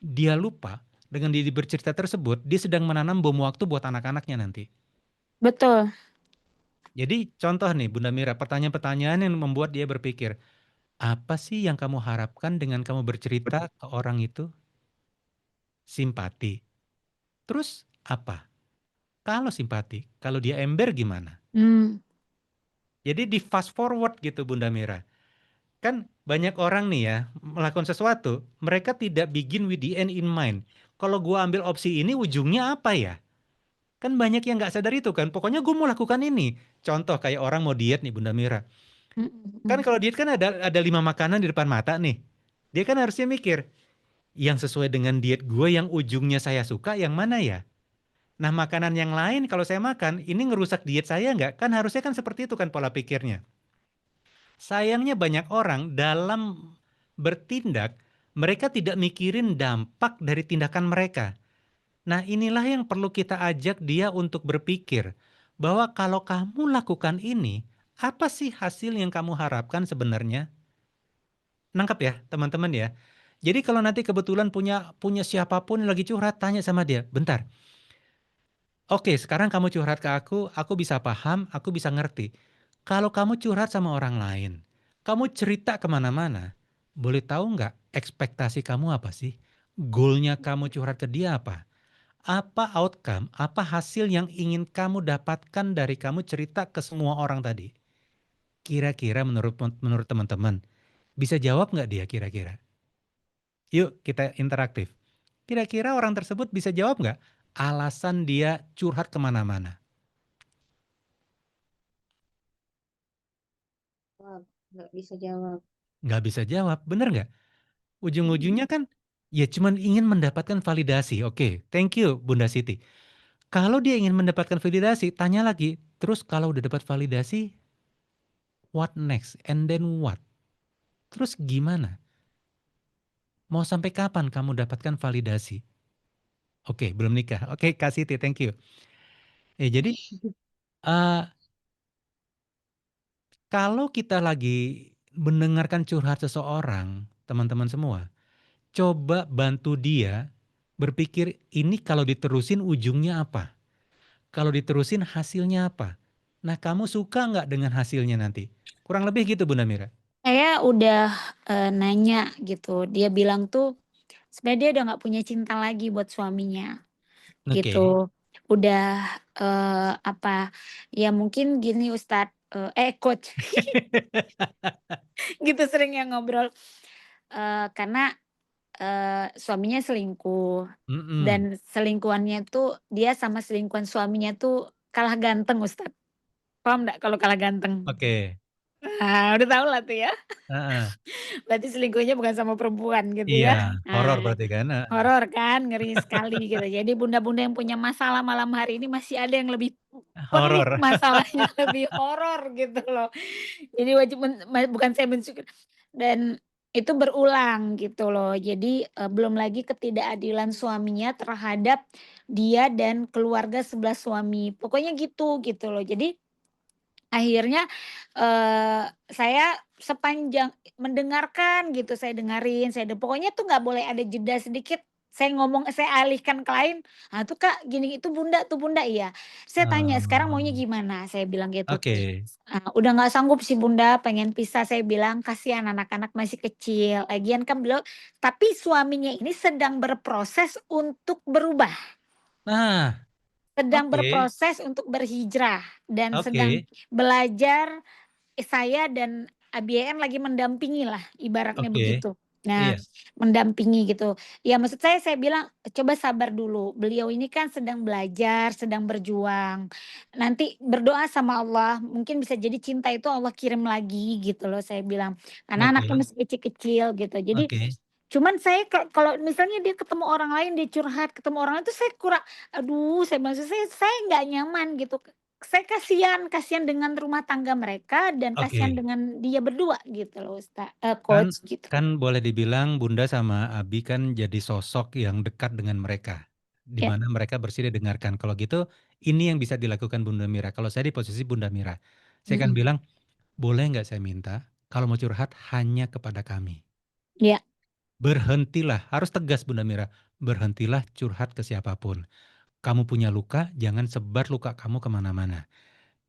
Dia lupa dengan dia bercerita tersebut, dia sedang menanam bom waktu buat anak-anaknya nanti. Betul. Jadi contoh nih Bunda Mira, pertanyaan-pertanyaan yang membuat dia berpikir, apa sih yang kamu harapkan dengan kamu bercerita ke orang itu? Simpati. Terus apa? Kalau simpati, kalau dia ember gimana? Hmm. Jadi di fast forward gitu Bunda Mira. Kan banyak orang nih ya melakukan sesuatu, mereka tidak begin with the end in mind. Kalau gua ambil opsi ini ujungnya apa ya? Kan banyak yang nggak sadar itu kan. Pokoknya gue mau lakukan ini. Contoh kayak orang mau diet nih Bunda Mira. Kan kalau diet kan ada 5 makanan di depan mata nih. Dia kan harusnya mikir, yang sesuai dengan diet gue yang ujungnya saya suka yang mana ya? Nah makanan yang lain kalau saya makan, ini ngerusak diet saya nggak? Kan harusnya kan seperti itu kan pola pikirnya. Sayangnya banyak orang dalam bertindak, mereka tidak mikirin dampak dari tindakan mereka. Nah inilah yang perlu kita ajak dia untuk berpikir, bahwa kalau kamu lakukan ini, apa sih hasil yang kamu harapkan sebenarnya? Nangkep ya teman-teman ya. Jadi kalau nanti kebetulan punya siapapun yang lagi curhat, tanya sama dia, bentar. Oke, sekarang kamu curhat ke aku bisa paham, aku bisa ngerti. Kalau kamu curhat sama orang lain, kamu cerita kemana-mana, boleh tahu nggak ekspektasi kamu apa sih? Goalnya kamu curhat ke dia apa? Apa outcome, apa hasil yang ingin kamu dapatkan dari kamu cerita ke semua orang tadi? Kira-kira menurut teman-teman, bisa jawab nggak dia kira-kira? Yuk kita interaktif. Kira-kira orang tersebut bisa jawab nggak alasan dia curhat kemana-mana? Nggak bisa jawab. Nggak bisa jawab, bener nggak? Ujung-ujungnya kan ya cuman ingin mendapatkan validasi. Oke, thank you Bunda Siti. Kalau dia ingin mendapatkan validasi, tanya lagi. Terus kalau udah dapat validasi, what next? And then what? Terus gimana? Mau sampai kapan kamu dapatkan validasi? Oke, belum nikah. Oke, Kak Siti, thank you. Jadi eh, kalau kita lagi mendengarkan curhat seseorang, teman-teman semua, coba bantu dia berpikir ini kalau diterusin ujungnya apa? Kalau diterusin hasilnya apa? Nah kamu suka nggak dengan hasilnya nanti? Kurang lebih gitu Bunda Mira. Saya udah nanya gitu. Dia bilang tuh sebenarnya dia udah nggak punya cinta lagi buat suaminya Oke. gitu. Udah apa ya mungkin gini Ustadz, coach gitu sering yang ngobrol karena suaminya selingkuh Mm-mm. dan selingkuhannya tuh dia sama selingkuhan suaminya tuh kalah ganteng Ustadz. Paham nggak kalau kalah ganteng? Oke. Nah, udah tahu lah tuh ya. Heeh. Berarti selingkuhnya bukan sama perempuan gitu Iya, ya. horor Nah, berarti kan. horor kan, ngeri sekali gitu. Jadi bunda-bunda yang punya masalah malam hari ini masih ada yang lebih penuh Horor. masalahnya, lebih horor gitu loh. Jadi wajib bukan saya mensyukur dan itu berulang gitu loh. Jadi belum lagi ketidakadilan suaminya terhadap dia dan keluarga sebelah suami. Pokoknya gitu loh. Jadi akhirnya saya sepanjang mendengarkan gitu, saya dengerin, pokoknya tuh nggak boleh ada jeda sedikit, saya ngomong, saya alihkan ke lain, "Ah, tuh Kak gini, itu Bunda tuh Bunda." Iya. Saya tanya, "Sekarang maunya Oh, gimana?" Saya bilang gitu. oke. "Udah nggak sanggup sih Bunda, pengen pisah." Saya bilang, "Kasihan anak-anak masih kecil, lagian kan beliau," tapi suaminya ini sedang berproses untuk berubah, Nah, sedang oke, berproses untuk berhijrah, dan sedang oke, belajar. Saya dan ABN lagi mendampingi lah, ibaratnya oke. begitu. Nah, Iya, mendampingi gitu. Ya maksud saya bilang, "Coba sabar dulu, beliau ini kan sedang belajar, sedang berjuang. Nanti berdoa sama Allah, mungkin bisa jadi cinta itu Allah kirim lagi," gitu loh saya bilang. Karena anaknya oke, masih kecil-kecil gitu. Jadi oke. cuman saya kalau misalnya dia ketemu orang lain, dia curhat, ketemu orang lain tuh saya kurang, aduh saya maksud saya nggak nyaman gitu. Saya kasihan dengan rumah tangga mereka dan kasihan Oke. dengan dia berdua gitu loh Kan Coach gitu. kan boleh dibilang Bunda sama Abi kan jadi sosok yang dekat dengan mereka. Di Ya, mana mereka bersedia dengarkan. Kalau gitu, ini yang bisa dilakukan Bunda Mira. Kalau saya di posisi Bunda Mira, saya akan mhm, bilang, boleh nggak saya minta, kalau mau curhat hanya kepada kami. iya, Berhentilah, harus tegas Bunda Mira. Berhentilah curhat ke siapapun. Kamu punya luka, jangan sebar luka kamu kemana-mana.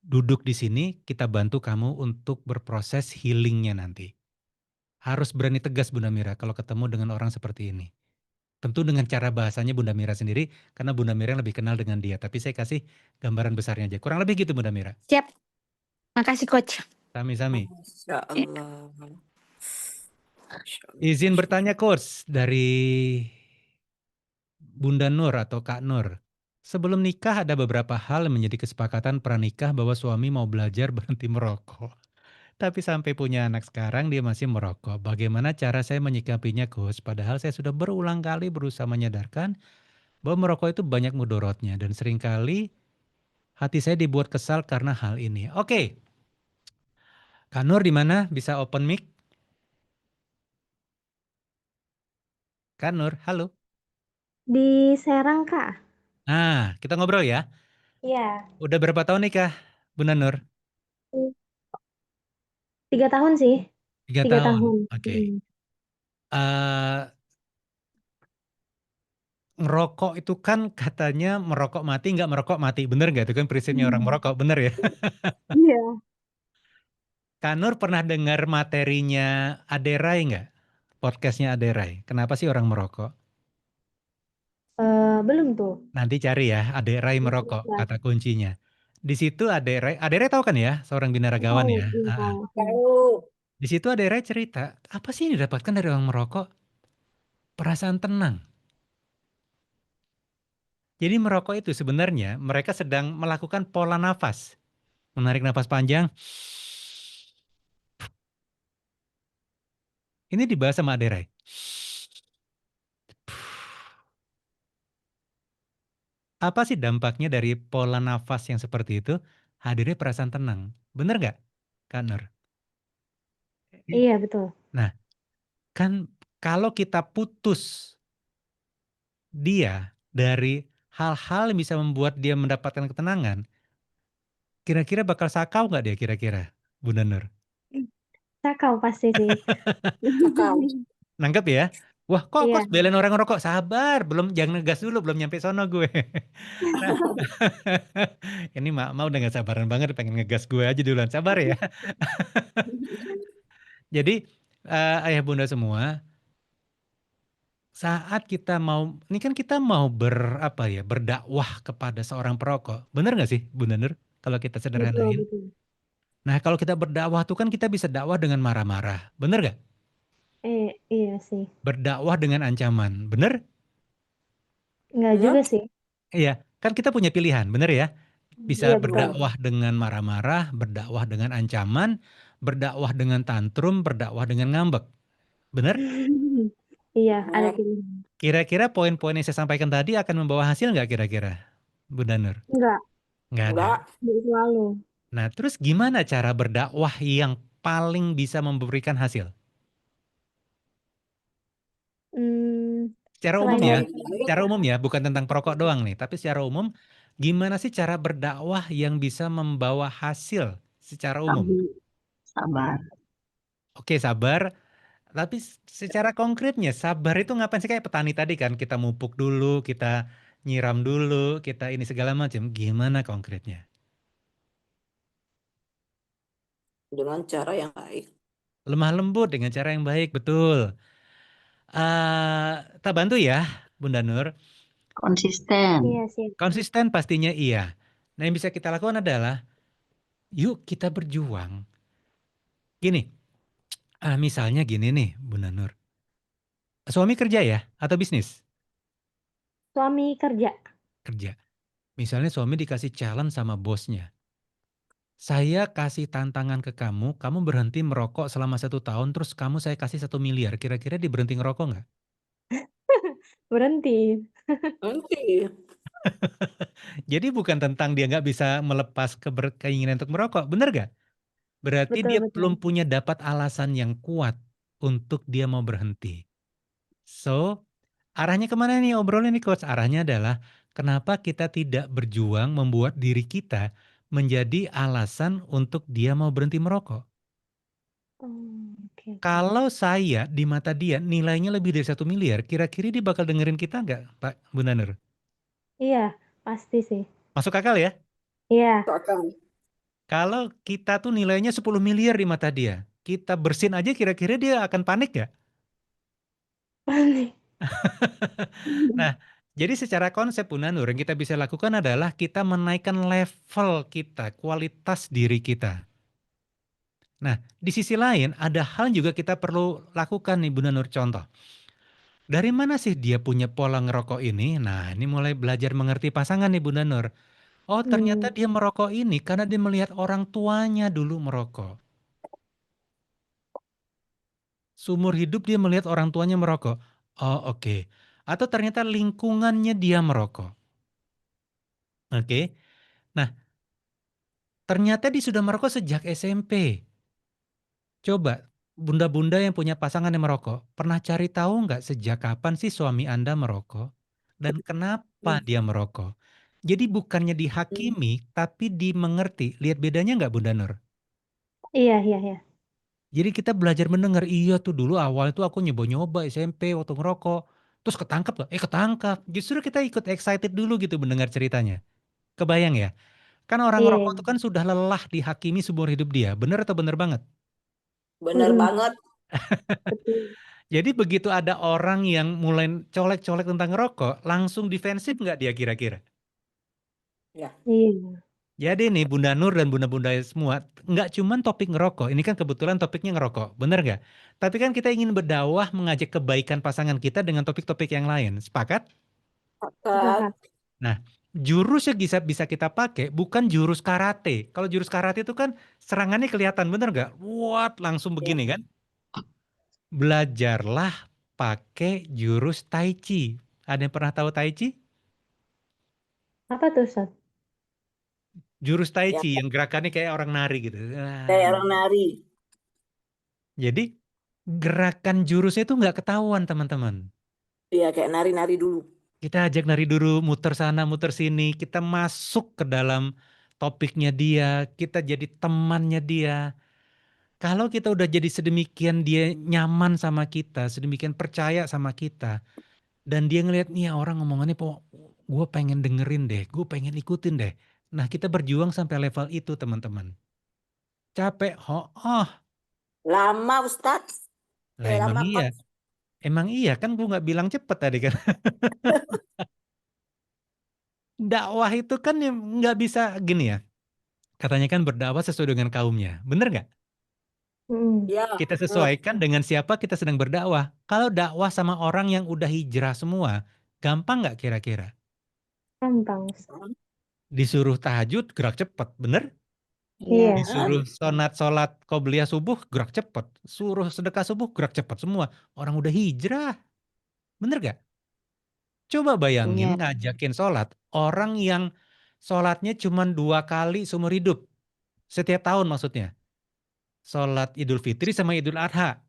Duduk di sini, kita bantu kamu untuk berproses healingnya nanti. Harus berani tegas Bunda Mira kalau ketemu dengan orang seperti ini. Tentu dengan cara bahasanya Bunda Mira sendiri, karena Bunda Mira yang lebih kenal dengan dia. Tapi saya kasih gambaran besarnya aja. Kurang lebih gitu Bunda Mira. siap. Makasih Coach. Sami-sami. Masya Ya. Allah. Masya Allah. Izin Masya bertanya coach dari Bunda Nur atau Kak Nur. Sebelum nikah ada beberapa hal yang menjadi kesepakatan pranikah bahwa suami mau belajar berhenti merokok. Tapi sampai punya anak sekarang dia masih merokok. Bagaimana cara saya menyikapinya coach? Padahal saya sudah berulang kali berusaha menyadarkan bahwa merokok itu banyak mudorotnya dan seringkali hati saya dibuat kesal karena hal ini. Oke, Kak Nur di mana? Bisa open mic? Kak Nur, halo. Di Serang, Kak. Nah, kita ngobrol ya. Iya. Udah berapa tahun nikah, Bunda Nur? 3 tahun sih. 3 3 tahun. tahun. Oke. Eh, ngerokok itu kan katanya merokok mati, nggak merokok mati. Bener nggak? Itu kan prinsipnya orang merokok. Bener ya? Iya. Kak Nur pernah dengar materinya Aderai nggak? Podcastnya Aderai. Kenapa sih orang merokok? Belum tuh. Nanti cari ya, Aderai merokok, Iya. kata kuncinya. Di situ Aderai tahu kan ya, seorang binaragawan Tahu, ya. iya Ah, ah. tahu. Tahu. Di situ Aderai cerita, apa sih yang didapatkan dari orang merokok? Perasaan tenang. Jadi merokok itu sebenarnya mereka sedang melakukan pola nafas. Menarik nafas panjang. Ini dibahas sama Aderai. Apa sih dampaknya dari pola nafas yang seperti itu? Hadirnya perasaan tenang. Bener nggak, Kak Nur? Iya, betul. Nah, kan kalau kita putus dia dari hal-hal yang bisa membuat dia mendapatkan ketenangan, kira-kira bakal sakau nggak dia kira-kira, Bunda Nur? Sakau pasti sih. Kakao. Nangkep ya? Wah, kok Iya. belain orang ngerokok? Sabar, belum, jangan ngegas dulu, belum nyampe sono gue. Nah, ini Mak udah gak sabaran banget, pengen ngegas gue aja duluan. Sabar ya. Jadi ayah bunda semua, saat kita mau, ini kan kita mau berdakwah kepada seorang perokok. Bener gak sih Bunda Nur? Kalau kita Betul, sederhanain. betul. Nah kalau kita berdakwah tuh kan kita bisa dakwah dengan marah-marah. Bener gak? Iya sih. Berdakwah dengan ancaman. Bener? Enggak Benar? juga sih. Iya. Kan kita punya pilihan. Bener ya? Bisa Iya, betul. berdakwah dengan marah-marah, berdakwah dengan ancaman, berdakwah dengan tantrum, berdakwah dengan ngambek. Bener? Iya, ada Benar. pilihan. Kira-kira poin-poin yang saya sampaikan tadi akan membawa hasil nggak kira-kira, Bunda Nur? Enggak, Nggak ada. Enggak. enggak selalu. Nah, terus gimana cara berdakwah yang paling bisa memberikan hasil? Secara umum Selain ya, dari secara umum ya, bukan tentang perokok doang nih, tapi secara umum, gimana sih cara berdakwah yang bisa membawa hasil secara umum? Sabar. Oke, sabar. Tapi secara konkretnya sabar itu ngapain sih, kayak petani tadi kan, kita mupuk dulu, kita nyiram dulu, kita ini segala macam. Gimana konkretnya? Dengan cara yang baik. Lemah lembut dengan cara yang baik, betul. Tak bantu ya, Bunda Nur. Konsisten. Iya sih. Konsisten pastinya iya. Nah, yang bisa kita lakukan adalah, yuk kita berjuang. Gini, misalnya gini nih, Bunda Nur. Suami kerja ya, atau bisnis? Suami kerja. Kerja. Misalnya suami dikasih challenge sama bosnya. Saya kasih tantangan ke kamu, kamu berhenti merokok selama 1 tahun, terus saya kasih 1 miliar. Kira-kira dia berhenti ngerokok nggak? Berhenti. Nanti. Jadi bukan tentang dia nggak bisa melepas keinginan untuk merokok, bener gak? Berarti dia belum Betul-betul. punya dapat alasan yang kuat untuk dia mau berhenti. So, arahnya kemana nih obrolan nih Coach? Arahnya adalah kenapa kita tidak berjuang membuat diri kita menjadi alasan untuk dia mau berhenti merokok. Oh, oke. Kalau saya di mata dia nilainya lebih dari 1 miliar, kira-kira dia bakal dengerin kita nggak, Pak Bunda Nur? Iya, pasti sih. Masuk akal ya? Iya. Akan. Kalau kita tuh nilainya 10 miliar di mata dia, kita bersin aja kira-kira dia akan panik nggak? Panik. Nah, jadi secara konsep Bunda Nur yang kita bisa lakukan adalah kita menaikkan level kita, kualitas diri kita. Nah, di sisi lain ada hal juga kita perlu lakukan nih Bunda Nur, contoh. Dari mana sih dia punya pola ngerokok ini? Nah, ini mulai belajar mengerti pasangan nih Bunda Nur. Oh, ternyata dia merokok ini karena dia melihat orang tuanya dulu merokok. Seumur hidup dia melihat orang tuanya merokok. Oh, oke. Atau ternyata lingkungannya dia merokok. Oke. Nah, ternyata dia sudah merokok sejak SMP. Coba, bunda-bunda yang punya pasangan yang merokok, pernah cari tahu nggak sejak kapan sih suami Anda merokok? Dan kenapa dia merokok? Jadi bukannya dihakimi, tapi dimengerti. Lihat bedanya nggak Bunda Nur? Iya, iya, iya. Jadi kita belajar mendengar, iya tuh dulu awal itu aku nyoba-nyoba SMP waktu ngerokok. Terus ketangkap gak? Ketangkap. Justru kita ikut excited dulu gitu mendengar ceritanya. Kebayang ya? Kan orang Iya, ngerokok iya. itu kan sudah lelah dihakimi seumur hidup dia. Bener atau bener banget? Benar banget. Betul. Jadi begitu ada orang yang mulai colek-colek tentang ngerokok, langsung defensif nggak dia kira-kira? Ya. Iya. Jadi nih Bunda Nur dan Bunda-Bunda semua, nggak cuman topik ngerokok, ini kan kebetulan topiknya ngerokok, bener nggak? Tapi kan kita ingin berdakwah mengajak kebaikan pasangan kita dengan topik-topik yang lain, sepakat? Sepakat. Nah, jurus yang bisa kita pakai bukan jurus karate. Kalau jurus karate itu kan serangannya kelihatan, bener nggak? Wah, langsung Ya. begini kan? Belajarlah pakai jurus Tai Chi. Ada yang pernah tahu Tai Chi? Apa tuh, Ustaz? Jurus Tai Ya. Chi yang gerakannya kayak orang nari gitu. Kayak orang nari. Jadi gerakan jurusnya itu nggak ketahuan teman-teman. Iya, kayak nari-nari dulu. Kita ajak nari dulu, muter sana, muter sini. Kita masuk ke dalam topiknya dia. Kita jadi temannya dia. Kalau kita udah jadi sedemikian dia nyaman sama kita, sedemikian percaya sama kita. Dan dia ngelihat nih orang ngomongannya, gue pengen dengerin deh, gue pengen ikutin deh. Nah kita berjuang sampai level itu teman-teman. Capek, oh. Lama, Ustadz. Lah emang Lama iya. kok. Emang iya kan gue nggak bilang cepet tadi kan. Dakwah itu kan nggak bisa gini ya. Katanya kan berdakwah sesuai dengan kaumnya. Bener nggak? Ya, Kita bener. sesuaikan dengan siapa kita sedang berdakwah. Kalau dakwah sama orang yang udah hijrah semua, gampang nggak kira-kira? Gampang, Ustaz. Disuruh tahajud gerak cepet, bener? Iya. Disuruh sholat qobliyah subuh gerak cepet. Suruh sedekah subuh gerak cepet semua. Orang udah hijrah. Bener gak? Coba bayangin Iya. ngajakin sholat. Orang yang sholatnya cuma 2 kali seumur hidup. Setiap tahun maksudnya. Sholat Idul Fitri sama Idul Adha.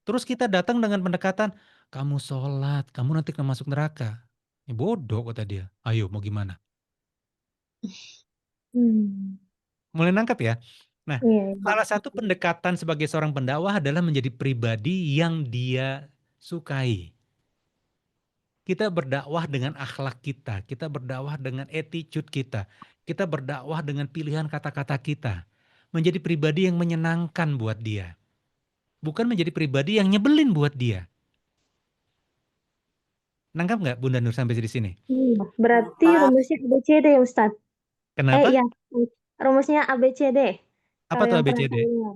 Terus kita datang dengan pendekatan, kamu sholat, kamu nanti akan masuk neraka. Ya bodoh kata dia. Ayo mau gimana? Hmm. Mulai nangkep ya? Nah, Iya, iya. salah satu pendekatan sebagai seorang pendakwah adalah menjadi pribadi yang dia sukai. Kita berdakwah dengan akhlak kita berdakwah dengan attitude kita berdakwah dengan pilihan kata-kata kita. Menjadi pribadi yang menyenangkan buat dia. Bukan menjadi pribadi yang nyebelin buat dia. Nangkap nggak Bunda Nur sampai di sini? Iya. Berarti Mantap. rumusnya ABCD ya Ustadz? Kenapa? Ya, rumusnya ABCD. Apa Kalau tuh yang pernah ABCD? saya dengar.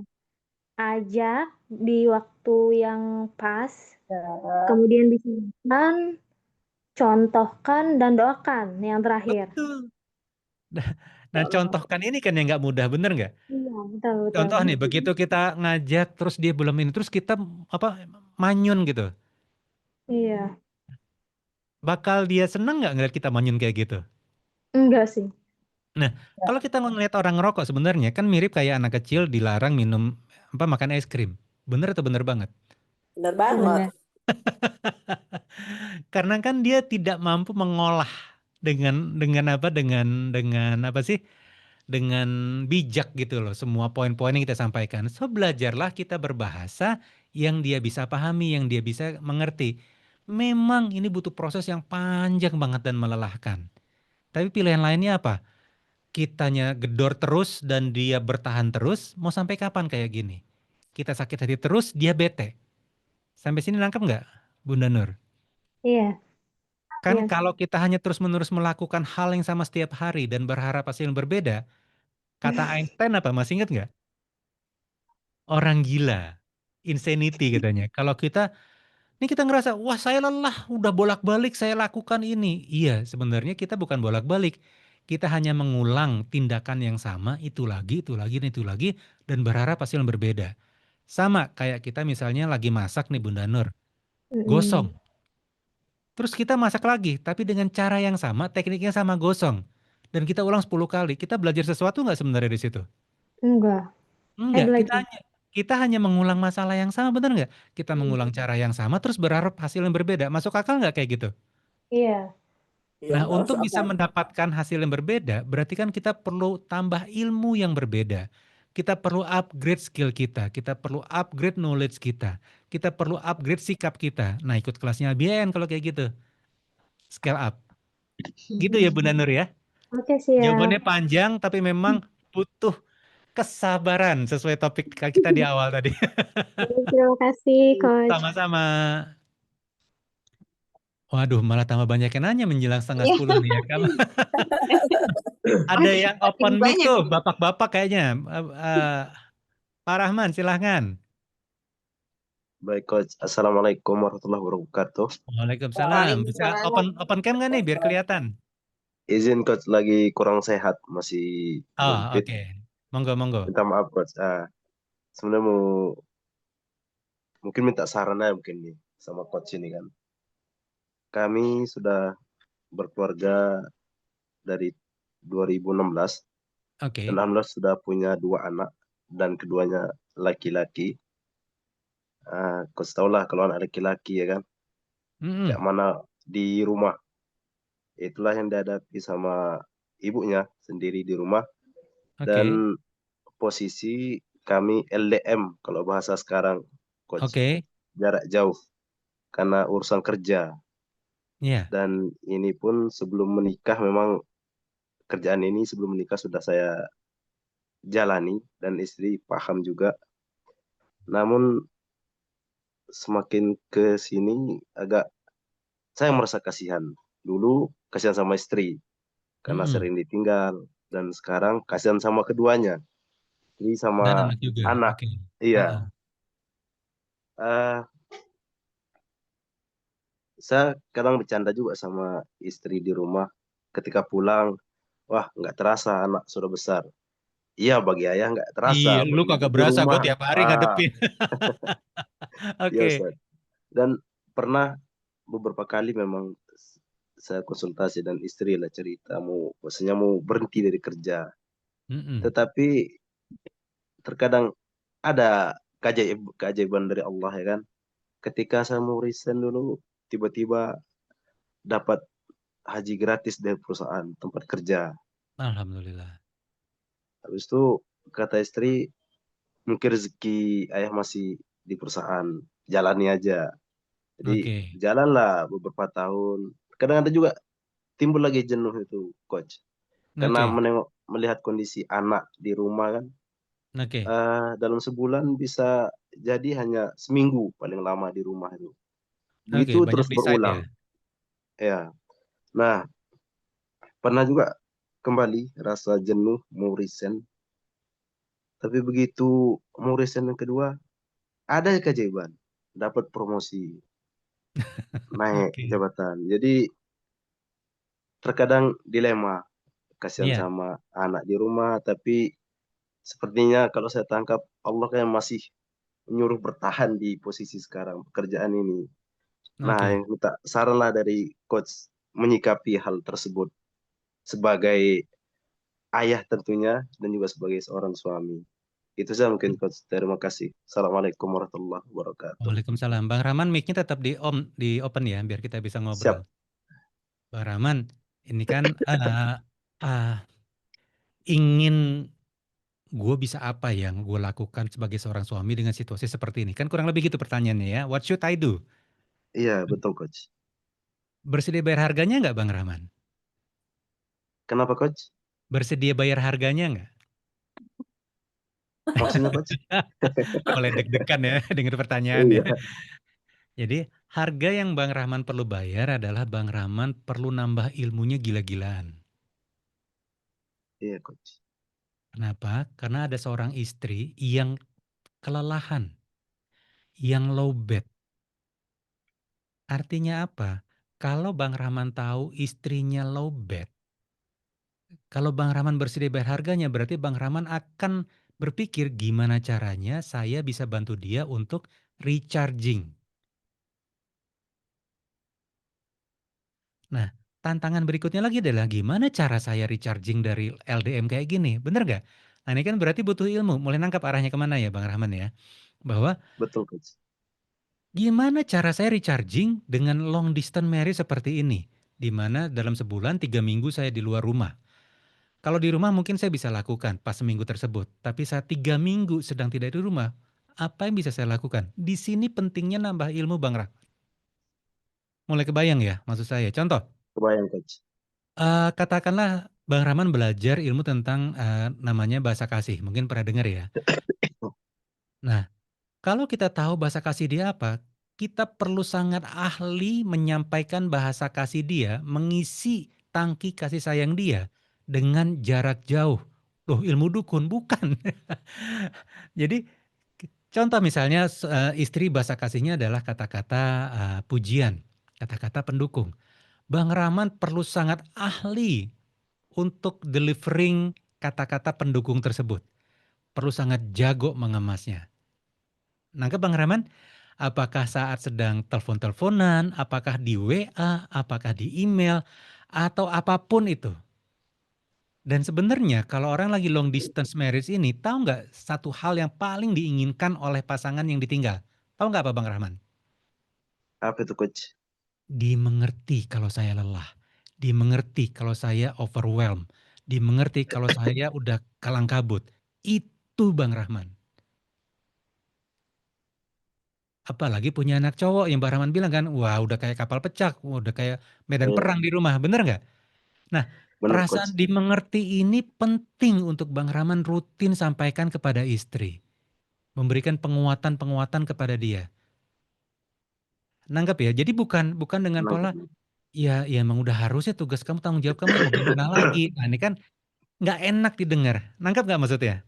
Ajak di waktu yang pas, kemudian bicarakan, contohkan, dan doakan yang terakhir. Betul. Nah, contohkan ini kan yang nggak mudah, bener nggak? Iya, betul, betul. Contoh nih, begitu kita ngajak terus dia belum ini, terus kita manyun gitu. Iya, Bakal dia seneng nggak ngeliat kita manyun kayak gitu? enggak sih. Nah, kalau kita ngeliat orang ngerokok sebenarnya kan mirip kayak anak kecil dilarang minum makan es krim. Bener atau bener banget? Bener banget. Benar. Karena kan dia tidak mampu mengolah dengan apa sih? Dengan bijak gitu loh semua poin-poin yang kita sampaikan. So belajarlah kita berbahasa yang dia bisa pahami, yang dia bisa mengerti. Memang ini butuh proses yang panjang banget dan melelahkan. Tapi pilihan lainnya apa? Kitanya gedor terus dan dia bertahan terus, mau sampai kapan kayak gini? Kita sakit hati terus, dia bete. Sampai sini nangkep nggak, Bunda Nur? Iya, Kan iya. kalau kita hanya terus-menerus melakukan hal yang sama setiap hari dan berharap hasil yang berbeda, kata Einstein apa? Masih ingat nggak? Orang gila, insanity katanya. Kalau ini kita ngerasa, wah saya lelah, udah bolak-balik saya lakukan ini. Iya, sebenarnya kita bukan bolak-balik. Kita hanya mengulang tindakan yang sama, itu lagi, dan itu lagi, dan berharap hasil yang berbeda. Sama kayak kita misalnya lagi masak nih Bunda Nur, Mm-mm. gosong. Terus kita masak lagi, tapi dengan cara yang sama, tekniknya sama gosong. Dan kita ulang 10 kali, kita belajar sesuatu nggak sebenarnya di situ? Enggak. Enggak, Belajar. kita hanya mengulang masalah yang sama, benar nggak? Kita mengulang cara yang sama, terus berharap hasil yang berbeda. Masuk akal nggak kayak gitu? Iya. Iya, Nah, untuk masuk bisa akal. mendapatkan hasil yang berbeda, berarti kan kita perlu tambah ilmu yang berbeda. Kita perlu upgrade skill kita perlu upgrade knowledge kita perlu upgrade sikap kita. Nah, ikut kelasnya BN kalau kayak gitu. Scale up. Gitu ya Bunda Nur ya? Oke, siap. Jawabannya panjang, tapi memang butuh kesabaran sesuai topik kita di awal tadi. Terima kasih, Coach. Sama-sama. Waduh, malah tambah banyak yang nanya menjelang setengah Iya. 10 nih ya. Kalau ada yang Makin open mic banyak. tuh, bapak-bapak kayaknya. Pak Rahman, silahkan. Baik, Coach. Assalamualaikum warahmatullahi wabarakatuh. Waalaikumsalam. Bisa Waalaikumsalam. open cam nggak nih biar kelihatan? Izin, Coach, lagi kurang sehat, masih belum Oh, fit. oke. Monggo. Minta maaf, Coach. Sebenarnya mungkin minta saran aja mungkin nih sama Coach ini kan. Kami sudah berkeluarga dari 2016 Oke. dan alhamdulillah sudah punya 2 anak dan keduanya laki-laki. Coach tahu lah kalau anak laki-laki ya kan, Mm-mm. kayak mana di rumah. Itulah yang dihadapi sama ibunya sendiri di rumah. Oke. Dan posisi kami LDM kalau bahasa sekarang, Coach. Oke. Jarak jauh karena urusan kerja. Iya. Dan ini pun sebelum menikah memang kerjaan ini sebelum menikah sudah saya jalani dan istri paham juga. Namun semakin ke sini agak saya merasa kasihan. Dulu kasihan sama istri karena Mm-mm. sering ditinggal dan sekarang kasihan sama keduanya. Jadi Dan sama anak juga. anak. Oke. Iya. Eh, saya kadang bercanda juga sama istri di rumah ketika pulang, wah nggak terasa anak sudah besar. Iya, bagi ayah nggak Iya, terasa, lu bagi ibu kagak di berasa gue rumah. tiap hari ngadepin. Ya Oke. Ustaz. Dan pernah beberapa kali memang saya konsultasi dan istri lah cerita maksudnya mau berhenti dari kerja. Mm-mm. Tetapi terkadang ada keajaiban dari Allah ya kan. Ketika saya mau resign dulu, tiba-tiba dapat haji gratis dari perusahaan tempat kerja. Alhamdulillah. Habis itu kata istri, mungkin rezeki ayah masih di perusahaan, jalani aja. Jadi Oke. jalanlah beberapa tahun. Kadang ada juga timbul lagi jenuh itu, coach. Karena Oke. melihat kondisi anak di rumah kan, Oke. dalam sebulan bisa jadi hanya seminggu paling lama di rumah itu. Oke, Begitu banyak terus decide ya. berulang. Ya. Nah, pernah juga kembali rasa jenuh mau resign. Tapi begitu mau resign yang kedua, ada keajaiban. Dapat promosi, naik Oke. jabatan. Jadi terkadang dilema, kasihan Iya. sama anak di rumah, tapi sepertinya kalau saya tangkap Allah kayak masih menyuruh bertahan di posisi sekarang pekerjaan ini. Nah, Oke. yang minta saran lah dari coach menyikapi hal tersebut sebagai ayah tentunya dan juga sebagai seorang suami. Itu saja mungkin coach. Terima kasih. Assalamualaikum warahmatullahi wabarakatuh. Waalaikumsalam. Bang Rahman, mic-nya tetap di open ya, biar kita bisa Siap. ngobrol. Bang Rahman, ini kan ingin gue bisa apa yang gue lakukan sebagai seorang suami dengan situasi seperti ini? Kan kurang lebih gitu pertanyaannya ya. What should I do? Iya, betul coach. Bersedia bayar harganya nggak Bang Rahman? Kenapa coach? Bersedia bayar harganya nggak? Maksudnya coach? Mulai deg-degan ya dengan pertanyaannya. Iya, Jadi harga yang Bang Rahman perlu bayar adalah Bang Rahman perlu nambah ilmunya gila-gilaan. iya coach. Kenapa? Karena ada seorang istri yang kelelahan, yang low bed. Artinya apa? Kalau Bang Rahman tahu istrinya low bed, kalau Bang Rahman bersedia bayar harganya, berarti Bang Rahman akan berpikir gimana caranya saya bisa bantu dia untuk recharging. Nah, tantangan berikutnya lagi adalah gimana cara saya recharging dari LDM kayak gini, bener nggak? Nah ini kan berarti butuh ilmu, mulai nangkap arahnya kemana ya Bang Rahman ya? Bahwa Betul coach. gimana cara saya recharging dengan long distance marriage seperti ini? Di mana dalam sebulan 3 minggu saya di luar rumah. Kalau di rumah mungkin saya bisa lakukan pas seminggu tersebut. Tapi saat 3 minggu sedang tidak di rumah, apa yang bisa saya lakukan? Di sini pentingnya nambah ilmu Bang Rahman. Mulai kebayang ya maksud saya. Contoh. Kebayang coach. Katakanlah Bang Rahman belajar ilmu tentang namanya bahasa kasih, mungkin pernah dengar ya. Nah, kalau kita tahu bahasa kasih dia apa, kita perlu sangat ahli menyampaikan bahasa kasih dia, mengisi tangki kasih sayang dia dengan jarak jauh. Loh, ilmu dukun bukan. Jadi contoh misalnya istri bahasa kasihnya adalah kata-kata pujian, kata-kata pendukung. Bang Rahman perlu sangat ahli untuk delivering kata-kata pendukung tersebut. Perlu sangat jago mengemasnya. Nangkep Bang Rahman? Apakah saat sedang telepon-teleponan, apakah di WA, apakah di email, atau apapun itu. Dan sebenarnya kalau orang lagi long distance marriage ini, tahu nggak satu hal yang paling diinginkan oleh pasangan yang ditinggal? Tahu nggak apa Bang Rahman? Apa itu coach? Dimengerti kalau saya lelah. Dimengerti kalau saya overwhelmed. Dimengerti kalau saya udah kalang kabut. Itu Bang Rahman. Apalagi punya anak cowok yang Bang Rahman bilang kan, wah udah kayak kapal pecah, udah kayak medan Iya, perang di rumah, bener nggak? Nah, benar coach. perasaan dimengerti ini penting untuk Bang Rahman rutin sampaikan kepada istri. Memberikan penguatan-penguatan kepada dia. Nanggap ya, jadi bukan dengan Nangkep. pola, ya emang udah harusnya tugas kamu, tanggung jawab kamu, mau gimana lagi. Nah ini kan nggak enak didengar. Nangkap nggak maksudnya?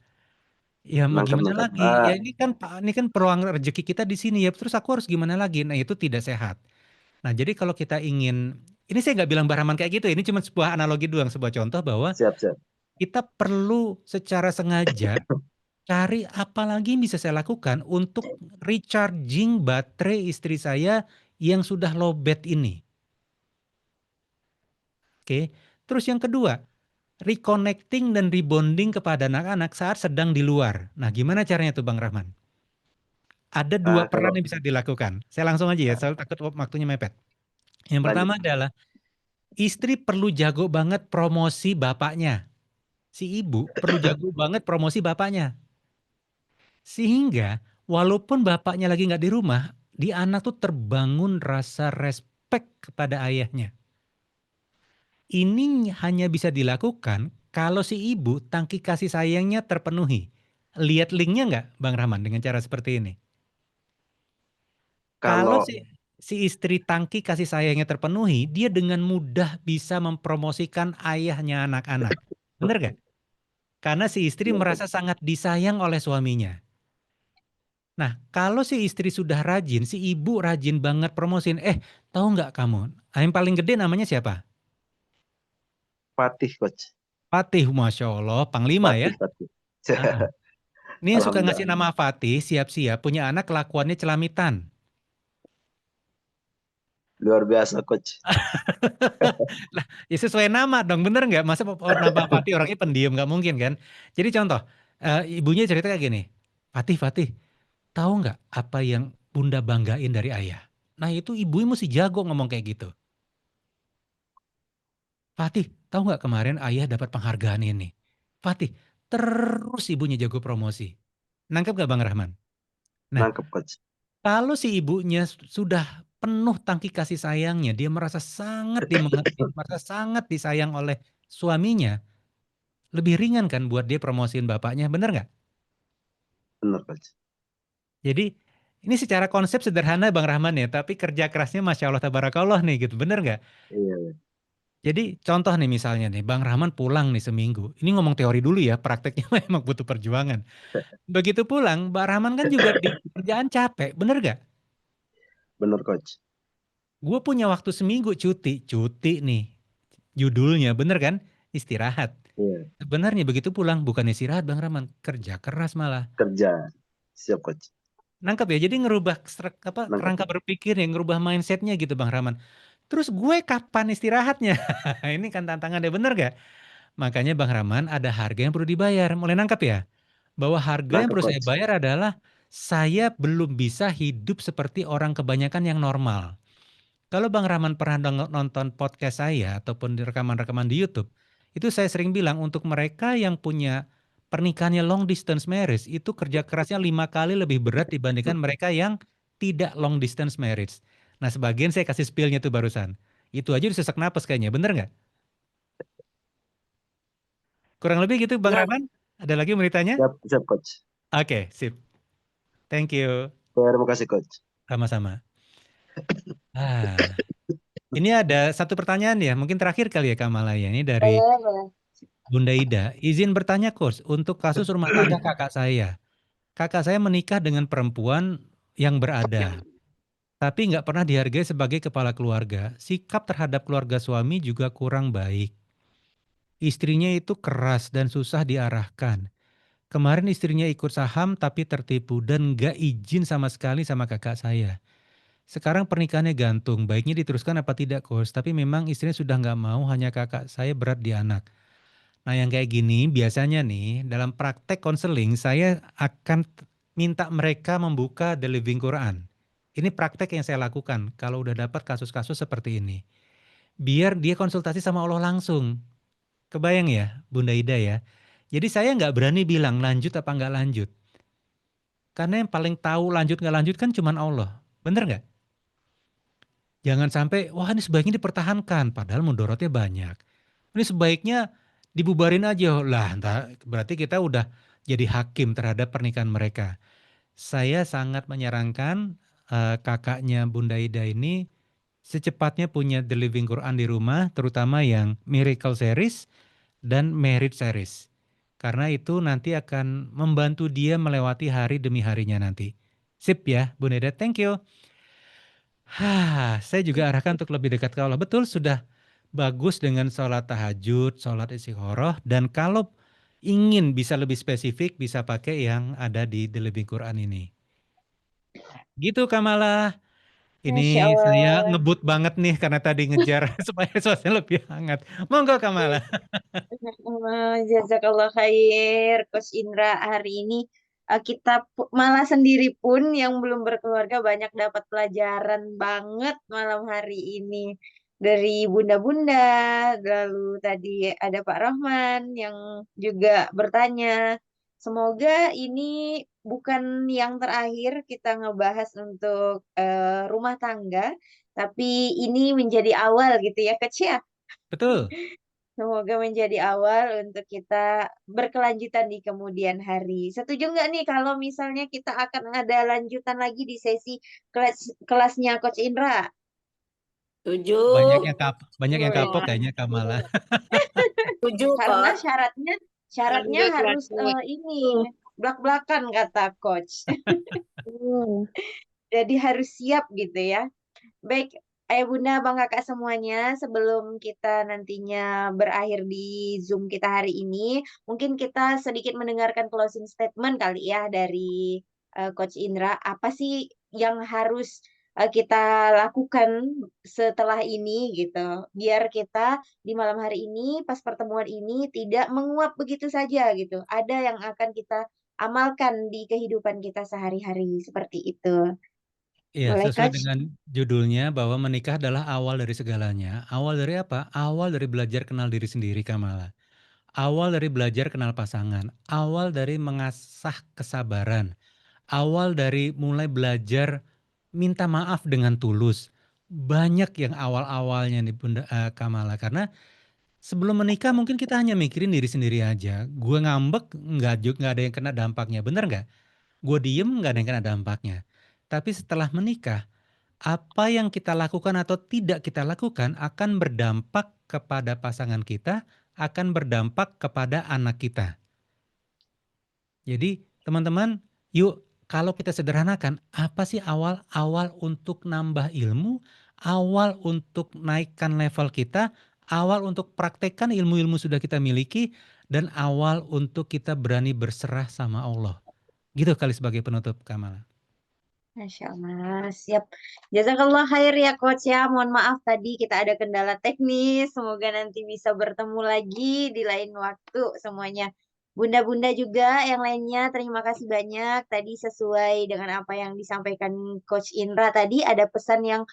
Ya mau Nangkep, gimana nangkep. lagi? Ya ini kan peluang rezeki kita di sini ya. Terus aku harus gimana lagi? Nah itu tidak sehat. Nah jadi kalau kita ingin, ini saya nggak bilang Bang Rahman kayak gitu. Ini cuma sebuah analogi doang, sebuah contoh bahwa Siap, siap. kita perlu secara sengaja cari apa lagi yang bisa saya lakukan untuk recharging baterai istri saya yang sudah lowbat ini. Oke. Terus yang kedua, reconnecting dan rebonding kepada anak-anak saat sedang di luar. Nah, gimana caranya tuh Bang Rahman? Ada dua peran Kalau yang bisa dilakukan. Saya langsung aja ya, saya takut waktunya mepet. Yang lanjut. pertama adalah istri perlu jago banget promosi bapaknya. Si ibu perlu jago banget promosi bapaknya. Sehingga walaupun bapaknya lagi nggak di rumah, di anak tuh terbangun rasa respect kepada ayahnya. Ini hanya bisa dilakukan kalau si ibu tangki kasih sayangnya terpenuhi. Lihat linknya nggak Bang Rahman dengan cara seperti ini? Kalau Kalau si istri tangki kasih sayangnya terpenuhi, dia dengan mudah bisa mempromosikan ayahnya anak-anak. Bener gak? Karena si istri benar, merasa Coach. sangat disayang oleh suaminya. Nah, kalau si istri sudah rajin, si ibu rajin banget promosiin. Tahu nggak kamu? Yang paling gede namanya siapa? Fatih, Coach. Fatih, Masya Allah, Panglima ya. Fatih. Ah. Ini yang suka ngasih Alhamdulillah. nama Fatih, siap-siap punya anak kelakuannya celamitan. Luar biasa, Coach. Lah, ya sesuai nama dong, bener nggak? Masa nama Fatih orangnya pendiam, nggak mungkin kan? Jadi contoh, ibunya cerita kayak gini, Fatih, tahu nggak apa yang bunda banggain dari ayah? Nah itu ibunya mesti jago ngomong kayak gitu. Fatih, tahu nggak kemarin ayah dapat penghargaan ini? Fatih, terus ibunya jago promosi. Nangkep nggak Bang Rahman? Nah, Nangkep, Coach. kalau si ibunya sudah penuh tangki kasih sayangnya, dia merasa sangat dimengerti, merasa sangat disayang oleh suaminya, lebih ringan kan buat dia promosiin bapaknya, bener nggak? Benar, Coach. Jadi ini secara konsep sederhana Bang Rahman ya, tapi kerja kerasnya Masya Allah Tabarakallah nih gitu, bener nggak? Iya, iya. Jadi contoh nih misalnya nih, Bang Rahman pulang nih seminggu, ini ngomong teori dulu ya, prakteknya memang butuh perjuangan. Begitu pulang, Bang Rahman kan juga di kerjaan capek, bener nggak? Benar, Coach. Gue punya waktu seminggu cuti nih, judulnya bener kan? Istirahat. Iya, Sebenarnya begitu pulang bukan istirahat Bang Rahman, kerja keras malah. kerja. Siap, Coach. Nangkep ya, jadi ngerubah Nangkep, kerangka Coach. berpikir ya, ngerubah mindsetnya gitu Bang Rahman. Terus gue kapan istirahatnya? Ini kan tantangannya bener gak? Makanya Bang Rahman ada harga yang perlu dibayar. Mulai nangkep ya? Bahwa harga yang Nangkep, perlu saya Coach. bayar adalah saya belum bisa hidup seperti orang kebanyakan yang normal. Kalau Bang Rahman pernah nonton podcast saya ataupun di rekaman-rekaman di YouTube, itu saya sering bilang untuk mereka yang punya pernikahannya long distance marriage, itu kerja kerasnya 5 kali lebih berat dibandingkan mereka yang tidak long distance marriage. Nah sebagian saya kasih spill-nya tuh barusan. Itu aja disesak napas kayaknya, bener nggak? Kurang lebih gitu Bang Benar. Rahman? Ada lagi mau ditanya? Siap, siap, Coach. Oke, sip. Thank you. Terima kasih, Coach. Sama-sama. Ini ada satu pertanyaan ya, mungkin terakhir kali ya Kamala ya. Ini dari Boleh, boleh. Bunda Ida. Izin bertanya Coach, untuk kasus rumah tangga kakak saya. Kakak saya menikah dengan perempuan yang berada, tapi nggak pernah dihargai sebagai kepala keluarga. Sikap terhadap keluarga suami juga kurang baik. Istrinya itu keras dan susah diarahkan. Kemarin istrinya ikut saham tapi tertipu dan nggak izin sama sekali sama kakak saya. Sekarang pernikahannya gantung, baiknya diteruskan apa tidak Coach? Tapi memang istrinya sudah nggak mau, hanya kakak saya berat di anak. Nah yang kayak gini biasanya nih dalam praktek konseling saya akan minta mereka membuka The Living Quran. Ini praktek yang saya lakukan kalau udah dapat kasus-kasus seperti ini. Biar dia konsultasi sama Allah langsung. Kebayang ya Bunda Ida ya. Jadi saya nggak berani bilang lanjut apa nggak lanjut. Karena yang paling tahu lanjut nggak lanjut kan cuman Allah. Bener nggak? Jangan sampai wah ini sebaiknya dipertahankan padahal mudorotnya banyak. Ini sebaiknya dibubarin aja. Lah, berarti kita udah jadi hakim terhadap pernikahan mereka. Saya sangat menyarankan kakaknya Bunda Ida ini secepatnya punya The Living Quran di rumah, terutama yang Miracle Series dan Merit Series. Karena itu nanti akan membantu dia melewati hari demi harinya nanti. Sip ya, Bunda Ida. Thank you. Saya juga arahkan untuk lebih dekat ke Allah. Betul, sudah bagus dengan sholat tahajud, sholat istikharah, dan kalau ingin bisa lebih spesifik bisa pakai yang ada di The Living Quran ini. Gitu Kamala. Masya Ini saya Allah. ngebut banget nih karena tadi ngejar supaya suasana lebih hangat. Monggo Kamala. Jazakallah khair, Coach Indra. Hari ini kita malah sendiri pun yang belum berkeluarga banyak dapat pelajaran banget malam hari ini. dari bunda-bunda, lalu tadi ada Pak Rahman yang juga bertanya. Semoga ini bukan yang terakhir kita ngebahas untuk rumah tangga, tapi ini menjadi awal gitu ya, Coach ya. Betul. Semoga menjadi awal untuk kita berkelanjutan di kemudian hari. Setuju nggak nih kalau misalnya kita akan ada lanjutan lagi di sesi kelasnya Coach Indra? Setuju, Banyak yang Oh ya. kapok kayaknya Kamala. setuju Karena kok. syaratnya Lanjut, harus lanjut. ini belak-belakan kata coach. Jadi harus siap gitu ya. Baik, Ayah Bunda, Bang Kakak semuanya, sebelum kita nantinya berakhir di Zoom kita hari ini, mungkin kita sedikit mendengarkan closing statement kali ya dari Coach Indra. Apa sih yang harus kita lakukan setelah ini gitu, biar kita di malam hari ini, pas pertemuan ini tidak menguap begitu saja gitu. Ada yang akan kita amalkan di kehidupan kita sehari-hari seperti itu. Iya, Boleh, sesuai Coach? dengan judulnya bahwa menikah adalah awal dari segalanya. Awal dari apa? Awal dari belajar kenal diri sendiri, Kamala. Awal dari belajar kenal pasangan. Awal dari mengasah kesabaran. Awal dari mulai belajar minta maaf dengan tulus. Banyak yang awal-awalnya nih Bunda Kamala. Karena sebelum menikah mungkin kita hanya mikirin diri sendiri aja. Gue ngambek, nggak ada yang kena dampaknya. Bener nggak? Gue diem, nggak ada yang kena dampaknya. Tapi setelah menikah, apa yang kita lakukan atau tidak kita lakukan akan berdampak kepada pasangan kita, akan berdampak kepada anak kita. Jadi teman-teman, yuk kalau kita sederhanakan, apa sih awal untuk nambah ilmu, awal untuk naikkan level kita, awal untuk praktekkan ilmu-ilmu sudah kita miliki, dan awal untuk kita berani berserah sama Allah. Gitu kali sebagai penutup, Kamala. Masya Allah, siap. Jazakallah khair ya Coach ya. Mohon maaf tadi kita ada kendala teknis. Semoga nanti bisa bertemu lagi di lain waktu semuanya. Bunda-bunda juga yang lainnya, terima kasih banyak. Tadi sesuai dengan apa yang disampaikan Coach Indra tadi, ada pesan yang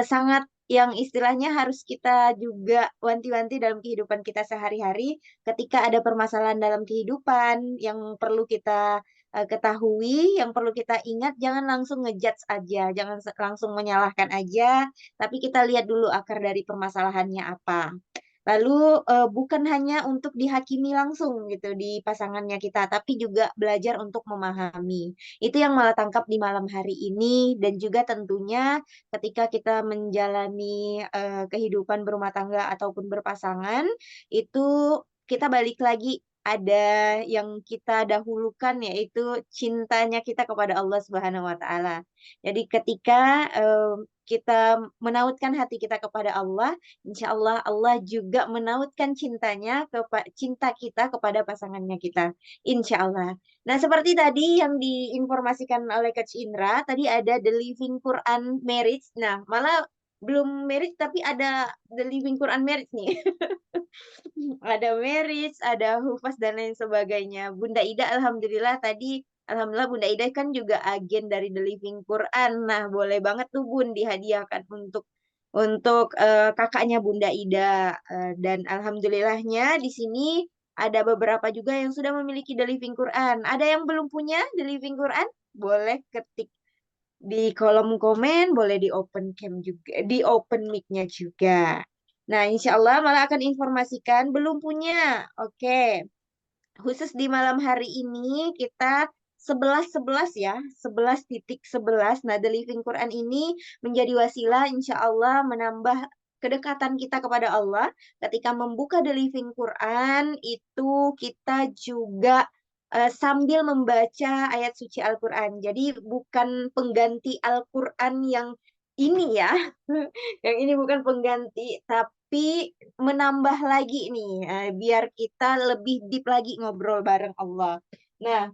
sangat yang istilahnya harus kita juga wanti-wanti dalam kehidupan kita sehari-hari. Ketika ada permasalahan dalam kehidupan yang perlu kita ketahui, yang perlu kita ingat, jangan langsung ngejudge aja, jangan langsung menyalahkan aja, tapi kita lihat dulu akar dari permasalahannya apa. Lalu bukan hanya untuk dihakimi langsung gitu di pasangannya kita, tapi juga belajar untuk memahami. Itu yang malah tangkap di malam hari ini, dan juga tentunya ketika kita menjalani kehidupan berumah tangga ataupun berpasangan, itu kita balik lagi ada yang kita dahulukan, yaitu cintanya kita kepada Allah Subhanahu wa taala. Jadi ketika kita menautkan hati kita kepada Allah, insya Allah Allah juga menautkan cinta kita kepada pasangannya kita. Insya Allah. Nah, seperti tadi yang diinformasikan oleh Coach Indra, tadi ada The Living Quran Marriage. Nah, malah belum marriage tapi ada The Living Quran Marriage nih. Ada marriage, ada hufaz dan lain sebagainya. Bunda Ida alhamdulillah Bunda Ida kan juga agen dari The Living Quran. Nah, boleh banget tuh Bun dihadiahkan untuk kakaknya Bunda Ida. Dan alhamdulillahnya di sini ada beberapa juga yang sudah memiliki The Living Quran. Ada yang belum punya The Living Quran? Boleh ketik di kolom komen, boleh di open cam juga, di open mic-nya juga. Nah, insya Allah malah akan informasikan belum punya. Oke, khusus di malam hari ini kita 11-11 ya, 11.11. Nah, The Living Quran ini menjadi wasilah insya Allah menambah kedekatan kita kepada Allah. Ketika membuka The Living Quran itu kita juga sambil membaca ayat suci Al-Quran. Jadi bukan pengganti Al-Quran yang ini ya, yang ini bukan pengganti, tapi menambah lagi nih, biar kita lebih deep lagi ngobrol bareng Allah. Nah,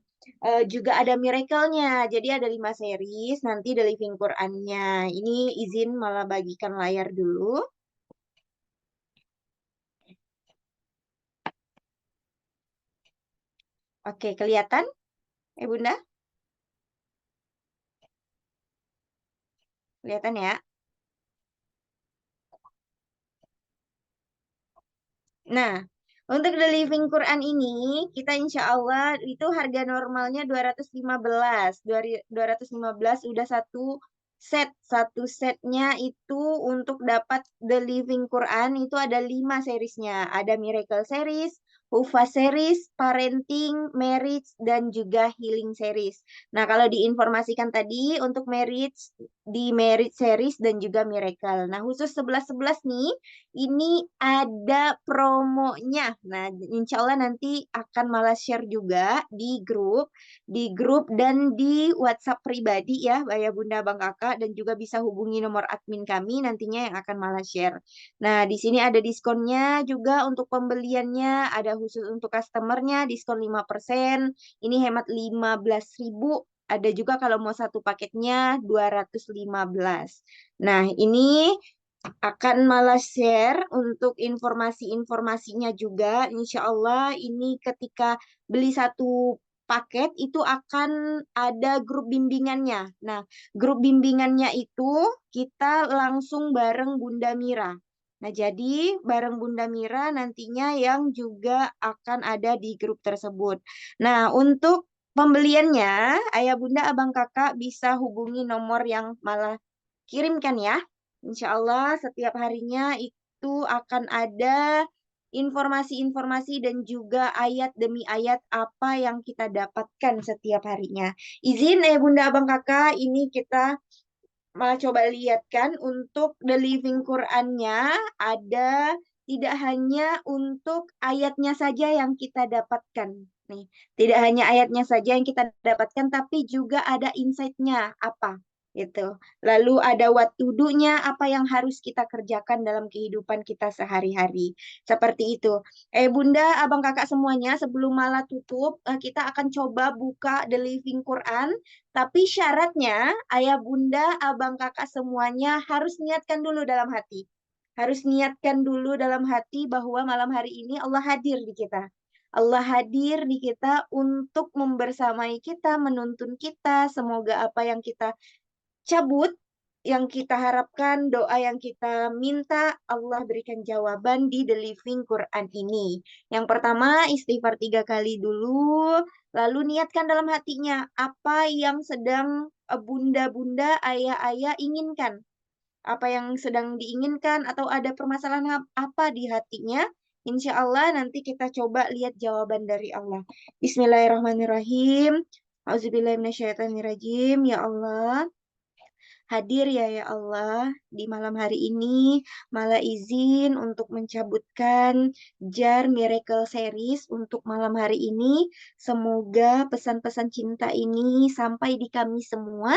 juga ada miracle-nya. Jadi ada 5 series, nanti The Living Quran-nya. Ini izin malah bagikan layar dulu. Oke, kelihatan? Bunda? Kelihatan ya? Nah, untuk The Living Quran ini, kita insya Allah itu harga normalnya 215. 215 udah satu set. Satu setnya itu untuk dapat The Living Quran itu ada 5 seriesnya. Ada Miracle Series, Hufa Series, Parenting, Marriage, dan juga Healing Series. Nah, kalau diinformasikan tadi untuk Marriage, di Marriage Series dan juga Miracle. Nah, khusus 11-11 nih, ini ada promonya. Nah, insya Allah nanti akan malah share juga di grup dan di WhatsApp pribadi ya, Ayah Bunda Bang Kakak, dan juga bisa hubungi nomor admin kami nantinya yang akan malah share. Nah, di sini ada diskonnya juga untuk pembeliannya, ada khusus untuk customernya diskon 5%. Ini hemat 15.000. Ada juga kalau mau satu paketnya 215. Nah, ini akan malah share untuk informasi-informasinya juga. Insya Allah ini ketika beli satu paket itu akan ada grup bimbingannya. Nah, grup bimbingannya itu kita langsung bareng Bunda Mira. Nah, jadi bareng Bunda Mira nantinya yang juga akan ada di grup tersebut. Nah, untuk pembeliannya, Ayah Bunda Abang Kakak bisa hubungi nomor yang malah kirimkan ya. Insya Allah setiap harinya itu akan ada informasi-informasi dan juga ayat demi ayat apa yang kita dapatkan setiap harinya. Izin Bunda Abang Kakak, ini kita malah coba lihatkan untuk The Living Quran-nya ada tidak hanya untuk ayatnya saja yang kita dapatkan. Nih, tidak hanya ayatnya saja yang kita dapatkan, tapi juga ada insight-nya apa gitu. Lalu ada what to do-nya, apa yang harus kita kerjakan dalam kehidupan kita sehari-hari. Seperti itu. Bunda, Abang Kakak semuanya, sebelum malah tutup, kita akan coba buka The Living Quran. Tapi syaratnya, Ayah Bunda, Abang Kakak semuanya harus niatkan dulu dalam hati. Harus niatkan dulu dalam hati bahwa malam hari ini Allah hadir di kita. Allah hadir di kita untuk membersamai kita, menuntun kita. Semoga apa yang kita cabut, yang kita harapkan, doa yang kita minta, Allah berikan jawaban di The Living Quran ini. Yang pertama, istighfar 3 kali dulu, lalu niatkan dalam hatinya, apa yang sedang bunda-bunda, ayah-ayah inginkan. Apa yang sedang diinginkan, atau ada permasalahan apa di hatinya, insya Allah nanti kita coba lihat jawaban dari Allah. Bismillahirrahmanirrahim. Auzubillahiminasyaitonirrajim. Ya Allah, hadir ya Allah di malam hari ini, malah izin untuk mencabutkan jar Miracle Series untuk malam hari ini. Semoga pesan-pesan cinta ini sampai di kami semua.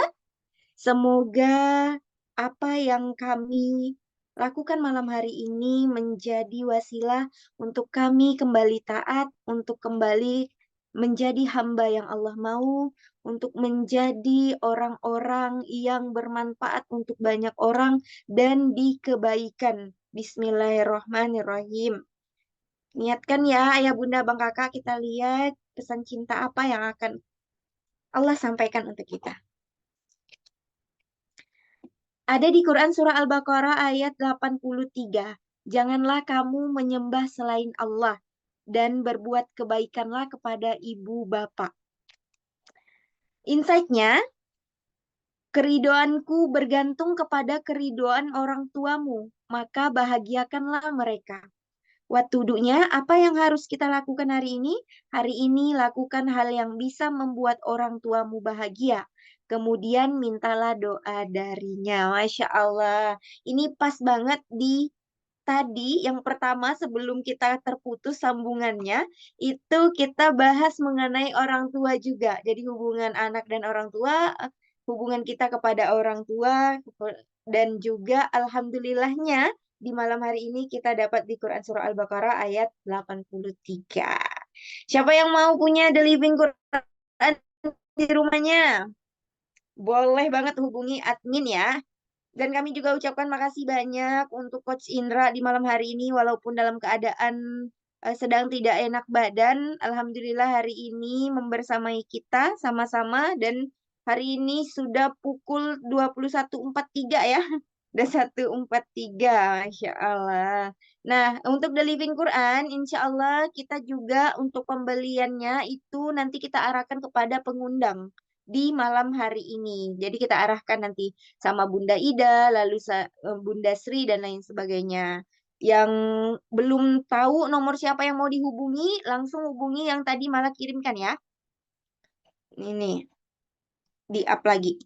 Semoga apa yang kami lakukan malam hari ini menjadi wasilah untuk kami kembali taat, untuk kembali menjadi hamba yang Allah mau, untuk menjadi orang-orang yang bermanfaat untuk banyak orang dan di kebaikan. Bismillahirrahmanirrahim. Niatkan ya Ayah Bunda Bang Kakak, kita lihat pesan cinta apa yang akan Allah sampaikan untuk kita. Ada di Quran Surah Al-Baqarah ayat 83. Janganlah kamu menyembah selain Allah dan berbuat kebaikanlah kepada ibu bapak. Insight-nya, keridoanku bergantung kepada keridoan orang tuamu, maka bahagiakanlah mereka. Watudunya, apa yang harus kita lakukan hari ini? Hari ini lakukan hal yang bisa membuat orang tuamu bahagia. Kemudian mintalah doa darinya. Masya Allah. Ini pas banget di tadi yang pertama sebelum kita terputus sambungannya. Itu kita bahas mengenai orang tua juga. Jadi hubungan anak dan orang tua, hubungan kita kepada orang tua, dan juga alhamdulillahnya di malam hari ini kita dapat di Quran Surah Al-Baqarah ayat 83. Siapa yang mau punya The Living Quran di rumahnya? Boleh banget hubungi admin ya. Dan kami juga ucapkan makasih banyak untuk Coach Indra di malam hari ini walaupun dalam keadaan sedang tidak enak badan. Alhamdulillah hari ini membersamai kita sama-sama dan hari ini sudah pukul 21.43 ya. Udah 143, Masya Allah. Nah, untuk The Living Quran, insya Allah kita juga untuk pembeliannya itu nanti kita arahkan kepada pengundang di malam hari ini. Jadi kita arahkan nanti sama Bunda Ida, lalu Bunda Sri, dan lain sebagainya. Yang belum tahu nomor siapa yang mau dihubungi, langsung hubungi yang tadi malah kirimkan ya. Ini, di-up lagi.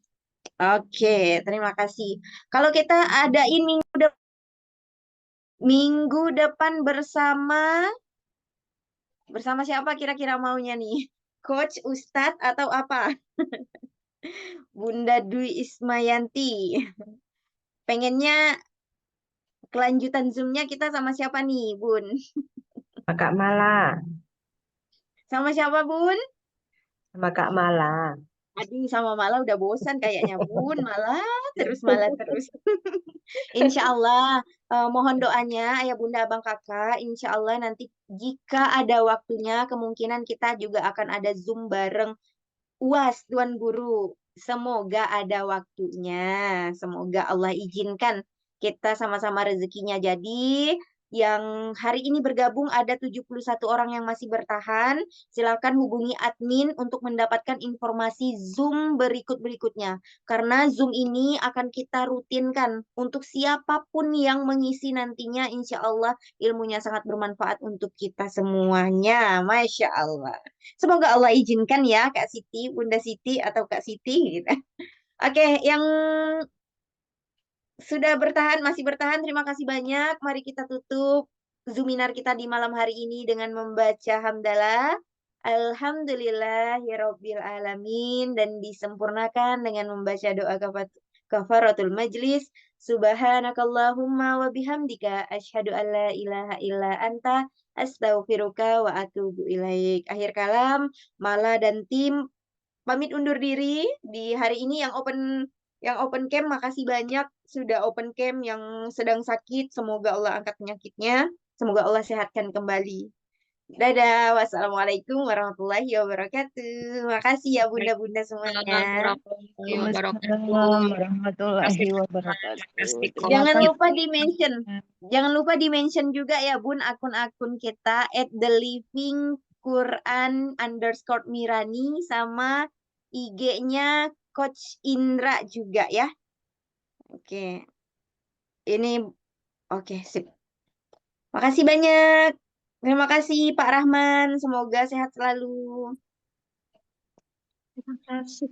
Oke, terima kasih. Kalau kita adain minggu depan bersama siapa kira-kira maunya nih? Coach, Ustadz, atau apa? Bunda Dwi Ismayanti. Pengennya kelanjutan Zoom-nya kita sama siapa nih, Bun? Kak Mala, Sama siapa, Bun? sama Kak Mala. Aduh, sama Mala udah bosan kayaknya, Bun. Malah terus. Insya Allah, mohon doanya ayah bunda abang kakak. Insya Allah nanti jika ada waktunya, kemungkinan kita juga akan ada Zoom bareng UAS Tuan Guru. Semoga ada waktunya. Semoga Allah izinkan kita sama-sama rezekinya. Jadi yang hari ini bergabung ada 71 orang yang masih bertahan. Silakan hubungi admin untuk mendapatkan informasi Zoom berikutnya. Karena Zoom ini akan kita rutinkan untuk siapapun yang mengisi nantinya. Insya Allah ilmunya sangat bermanfaat untuk kita semuanya. Masya Allah. Semoga Allah izinkan ya Kak Siti, Bunda Siti atau Kak Siti gitu. Oke, yang sudah bertahan, masih bertahan, terima kasih banyak. Mari kita tutup Zoominar kita di malam hari ini dengan membaca hamdalah. Alhamdulillahirabbil alamin, dan disempurnakan dengan membaca doa kafaratul majlis. Subhanakallahumma wa bihamdika asyhadu an la ilaha illa anta astaghfiruka wa atubu ilaik. Akhir kalam, Mala dan tim pamit undur diri di hari ini. Yang open cam, makasih banyak sudah open cam. Yang sedang sakit, semoga Allah angkat penyakitnya. Semoga Allah sehatkan kembali. Dadah, wassalamualaikum warahmatullahi wabarakatuh. Makasih ya bunda-bunda semuanya. Waalaikumsalam warahmatullahi wabarakatuh. Jangan lupa di mention juga ya Bun akun-akun kita @thelivingquran_Mirani sama IG-nya Coach Indra juga ya. Oke. Oke, sip. Makasih banyak. Terima kasih Pak Rahman. Semoga sehat selalu. Terima kasih.